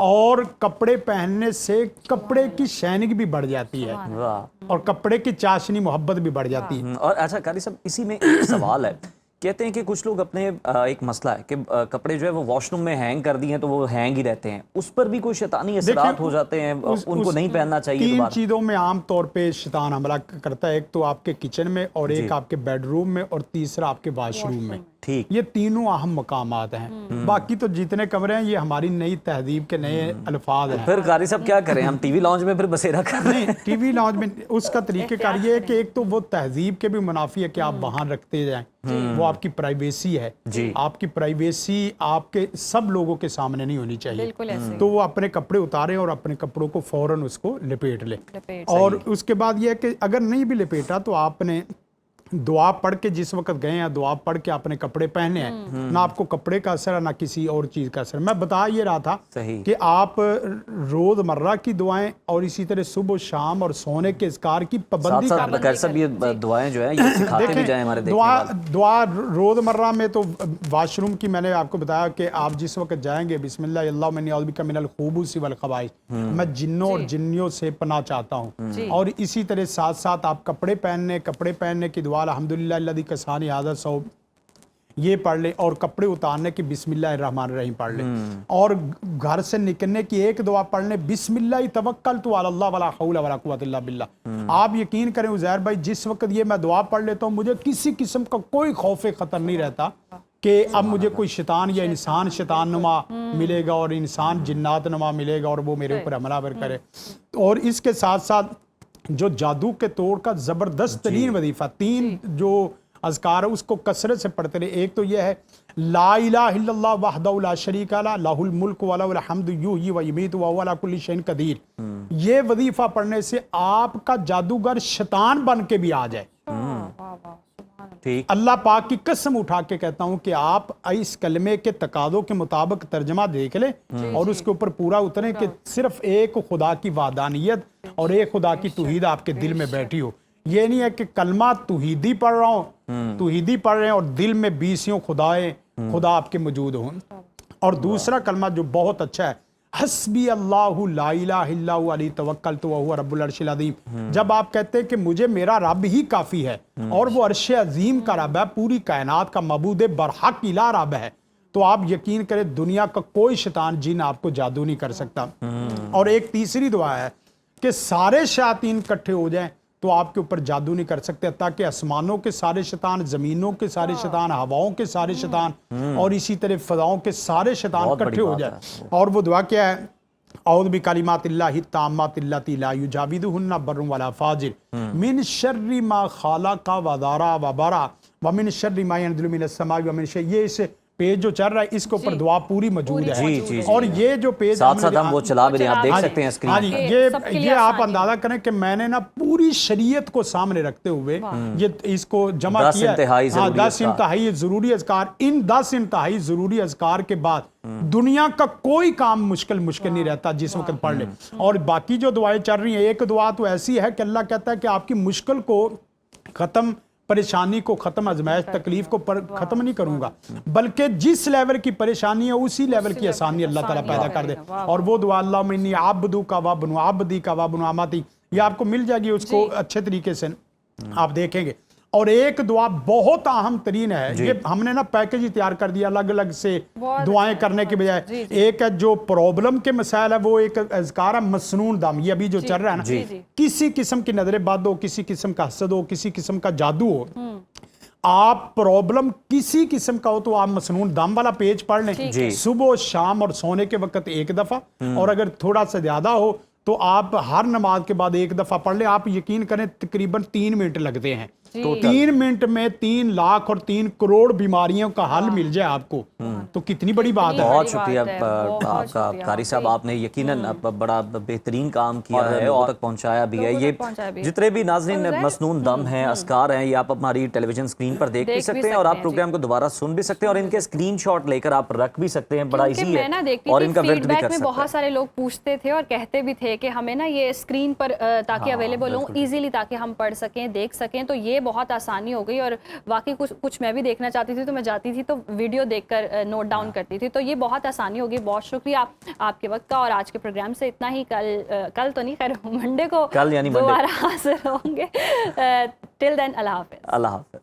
और कपड़े पहनने से कपड़े की शैनिक भी बढ़ जाती है और कपड़े की चाशनी मोहब्बत भी बढ़ जाती है। और अच्छा कारी साहब, इसी में एक सवाल है। कहते हैं कि कुछ लोग अपने एक मसला है कि कपड़े जो है वो वॉशरूम में हैंग कर दिए हैं तो वो हैंग ही रहते हैं, उस पर भी कोई शैतानी असरात हो जाते हैं, उनको नहीं पहनना चाहिए। तीन चीज़ों में आम तौर पे शैतान हमला करता है। एक तो आपके किचन में और एक आपके बेडरूम में और तीसरा आपके वॉशरूम में। ठीक, ये तीनों अहम मकामात हैं। बाकी तो जितने कमरे हैं ये हमारी नई तहजीब के नए अल्फाज हैं। फिर कारी साहब क्या करें, हम टीवी लॉन्ज में फिर बसेरा कर रहे हैं? टीवी लॉन्ज में उसका तरीक़ेकार ये है कि एक तो वो तहजीब के भी मुनाफी है कि आप वहाँ रखते जाएं, वो आपकी प्राइवेसी है। आपकी प्राइवेसी आपके सब लोगों के सामने नहीं होनी चाहिए। तो वो अपने कपड़े उतारें और अपने कपड़ों को फौरन उसको लपेट ले। और उसके बाद ये है कि अगर नहीं भी लपेटा तो आपने दुआ पढ़ के जिस वक्त गए हैं दुआ पढ़ के अपने कपड़े पहने हैं। ना आपको कपड़े का असर है ना किसी और चीज का असर। मैं बता ये रहा था कि आप रोजमर्रा की दुआएं और इसी तरह सुबह शाम और सोने के अज़कार की पाबंदी कर सब ये दुआएं जो है ये सिखाते भी जाएं हमारे दुआ रोजमर्रा में तो वॉशरूम की मैंने आपको बताया कि आप जिस वक्त जाएंगे बिस्मिल्लाह अल्लाहुम्मा इन्नी अऊज़ु बिका मिनल खुबूसी वल खबाइस, मैं जिन्नों और जिन्नियों से पनाह चाहता हूँ। और इसी तरह साथ साथ आप कपड़े पहनने की दुआ अल्हम्दुलिल्लाह अल्लज़ी कसानी हादा सौब ये पढ़ ले और कपड़े उतारने की बिस्मिल्लाह रहमान रहीम पढ़ ले। और घर से निकलने की एक दुआ पढ़ ले, बिस्मिल्लाह तवक्कलतु अल्लाह वला हौला वला कुव्वता इल्ला बिल्लाह। आप यकीन करें उज़ैर भाई, जिस वक्त ये मैं दुआ पढ़ लेता हूँ मुझे किसी किस्म का कोई खौफ खतर नहीं रहता कि अब मुझे कोई शैतान या इंसान शैतान नुमा मिलेगा और इंसान जिन्नात नुमा मिलेगा और वो मेरे ऊपर हमलावर करे। और इसके साथ साथ जो जादू के तोड़ का ज़बरदस्त तरीन वजीफ़ा, तीन जो अज़कार है उसको कसरत से पढ़ते रहे। एक तो यह है ला इलाहा इल्लल्लाह वहदहु ला शरीका लहु लहुल मुल्क व लहुल हम्दु युहयी व युमीतु व हुवा अला कुल्लि शैइन कदीर। ये वजीफ़ा पढ़ने से आपका जादूगर शैतान बन के भी आ जाए। ठीक, अल्लाह पाक की कसम उठा के कहता हूं कि आप इस कलमे के तकादों के मुताबिक तर्जमा देख ले और उसके ऊपर पूरा उतरे कि सिर्फ एक खुदा की वादानियत और एक खुदा की तौहीद आपके दिल में बैठी हो। ये नहीं है कि कलमा तौहीदी पढ़ रहा हूँ, तौहीदी पढ़ रहे हैं और दिल में 20 खुदा आपके मौजूद हों। और दूसरा कलमा जो बहुत अच्छा है, हस्बी अल्लाहु ला इलाहा इल्ला हु अलैहि तवक्कलतु व हुवा रब्बुल अर्शिल अज़ीम। जब आप कहते हैं कि मुझे मेरा रब ही काफ़ी है और वो अर्श अज़ीम का रब है, पूरी कायनात का मबूद बरहक इला रब है, तो आप यकीन करें दुनिया का कोई शैतान जिन आपको जादू नहीं कर सकता। और एक तीसरी दुआ है कि सारे शैतान इकट्ठे हो जाएं तो आपके ऊपर जादू नहीं कर सकते, ताकि आसमानों के सारे शैतान, जमीनों के सारे शैतान, हवाओं के सारे शैतान और इसी तरह फजाओं के सारे शैतान इकट्ठे हो जाए। और वो दुआ क्या है, औज़ु बिकलिमातिल्लाहि ताम्मातिल्लती ला युजाविदुहुन्ना बर्रुन वला फाजिर मिन शर्रि मा खालका व ज़रा व बरा व मिन शर्रि मा यनज़िलु मिनस समाई व मिन शर्रि, ये इस पेज जो चल रहा है इसके ऊपर दुआ पूरी मौजूद है। जी, जी, और ये जो पेज साथ साथ हम वो चला भी रहे हैं, आप देख हाँ जी, सकते हैं हाँ जी, स्क्रीन। ये आप अंदाजा करें कि मैंने ना पूरी शरीयत को सामने रखते हुए ये इसको जमा 10 किया इंतहाई है। हाँ, ज़रूरी 10 इंतहाई ज़रूरी अज़कार। इन 10 इंतहाई ज़रूरी अज़कार के बाद दुनिया का कोई काम मुश्किल नहीं रहता जिस वक्त पढ़ ले। और बाकी जो दुआएं चल रही हैं, एक दुआ तो ऐसी है कि अल्लाह कहता है कि आपकी मुश्किल को ख़त्म, परेशानी को ख़त्म, आजमाइश तकलीफ को ख़त्म नहीं करूंगा, बल्कि जिस लेवल की परेशानी है उसी लेवल की आसानी अल्लाह ताला पैदा कर दे। और वो दुआ अल्लाहुम्मा इन्नी आब्दू का वा बनु आब्दी का वा बनु आमाती, ये आपको मिल जाएगी, उसको अच्छे तरीके से आप देखेंगे। और एक दुआ बहुत अहम तरीन है, ये हमने ना पैकेज ही तैयार कर दिया अलग अलग से दुआएं करने के बजाय। एक है जो प्रॉब्लम के मसाइल है, वो एक अज़कार है मसनून दम, ये अभी जो चल रहा है ना, किसी किस्म की नजर बद हो, किसी किस्म का हसद हो, किसी किस्म का जादू हो, आप प्रॉब्लम किसी किस्म का हो तो आप मसनून दम वाला पेज पढ़ लें सुबह शाम और सोने के वक्त एक दफा, और अगर थोड़ा सा ज्यादा हो तो आप हर नमाज के बाद एक दफा पढ़ लें। आप यकीन करें तकरीबन 3 मिनट लगते हैं, 3 मिनट में 3 लाख और 3 करोड़ बीमारियों का हल मिल जाए आपको, तो कितनी बड़ी बात है। बहुत शुक्रिया आपका कारी साहब, आपने यकीनन बड़ा बेहतरीन काम किया है और तक पहुंचाया भी है। ये जितने भी नाज़रीन मसनून दम हैं, अस्कार हैं, ये आप हमारी टेलीविजन स्क्रीन पर देख भी सकते हैं और आप प्रोग्राम को दोबारा सुन भी सकते हैं और इनके स्क्रीनशॉट लेकर आप रख भी सकते हैं। बड़ा इजी है और इनका वर्क भी कर सकते हैं। बहुत सारे लोग पूछते थे और कहते भी थे कि हमें ना ये स्क्रीन पर ताकि अवेलेबल हो इजीली, ताकि हम पढ़ सकें, देख सकें, तो ये बहुत आसानी हो गई। और वाकई कुछ मैं भी देखना चाहती थी तो मैं जाती थी तो वीडियो देखकर नोट डाउन करती थी, तो ये बहुत आसानी हो गई। बहुत शुक्रिया आपके वक्त का। और आज के प्रोग्राम से इतना ही। कल तो नहीं, खैर मंडे को कल यानी दोबारा हाजिर होंगे। टिल देन अल्लाह हाफिज़। अल्लाह हाफिज़।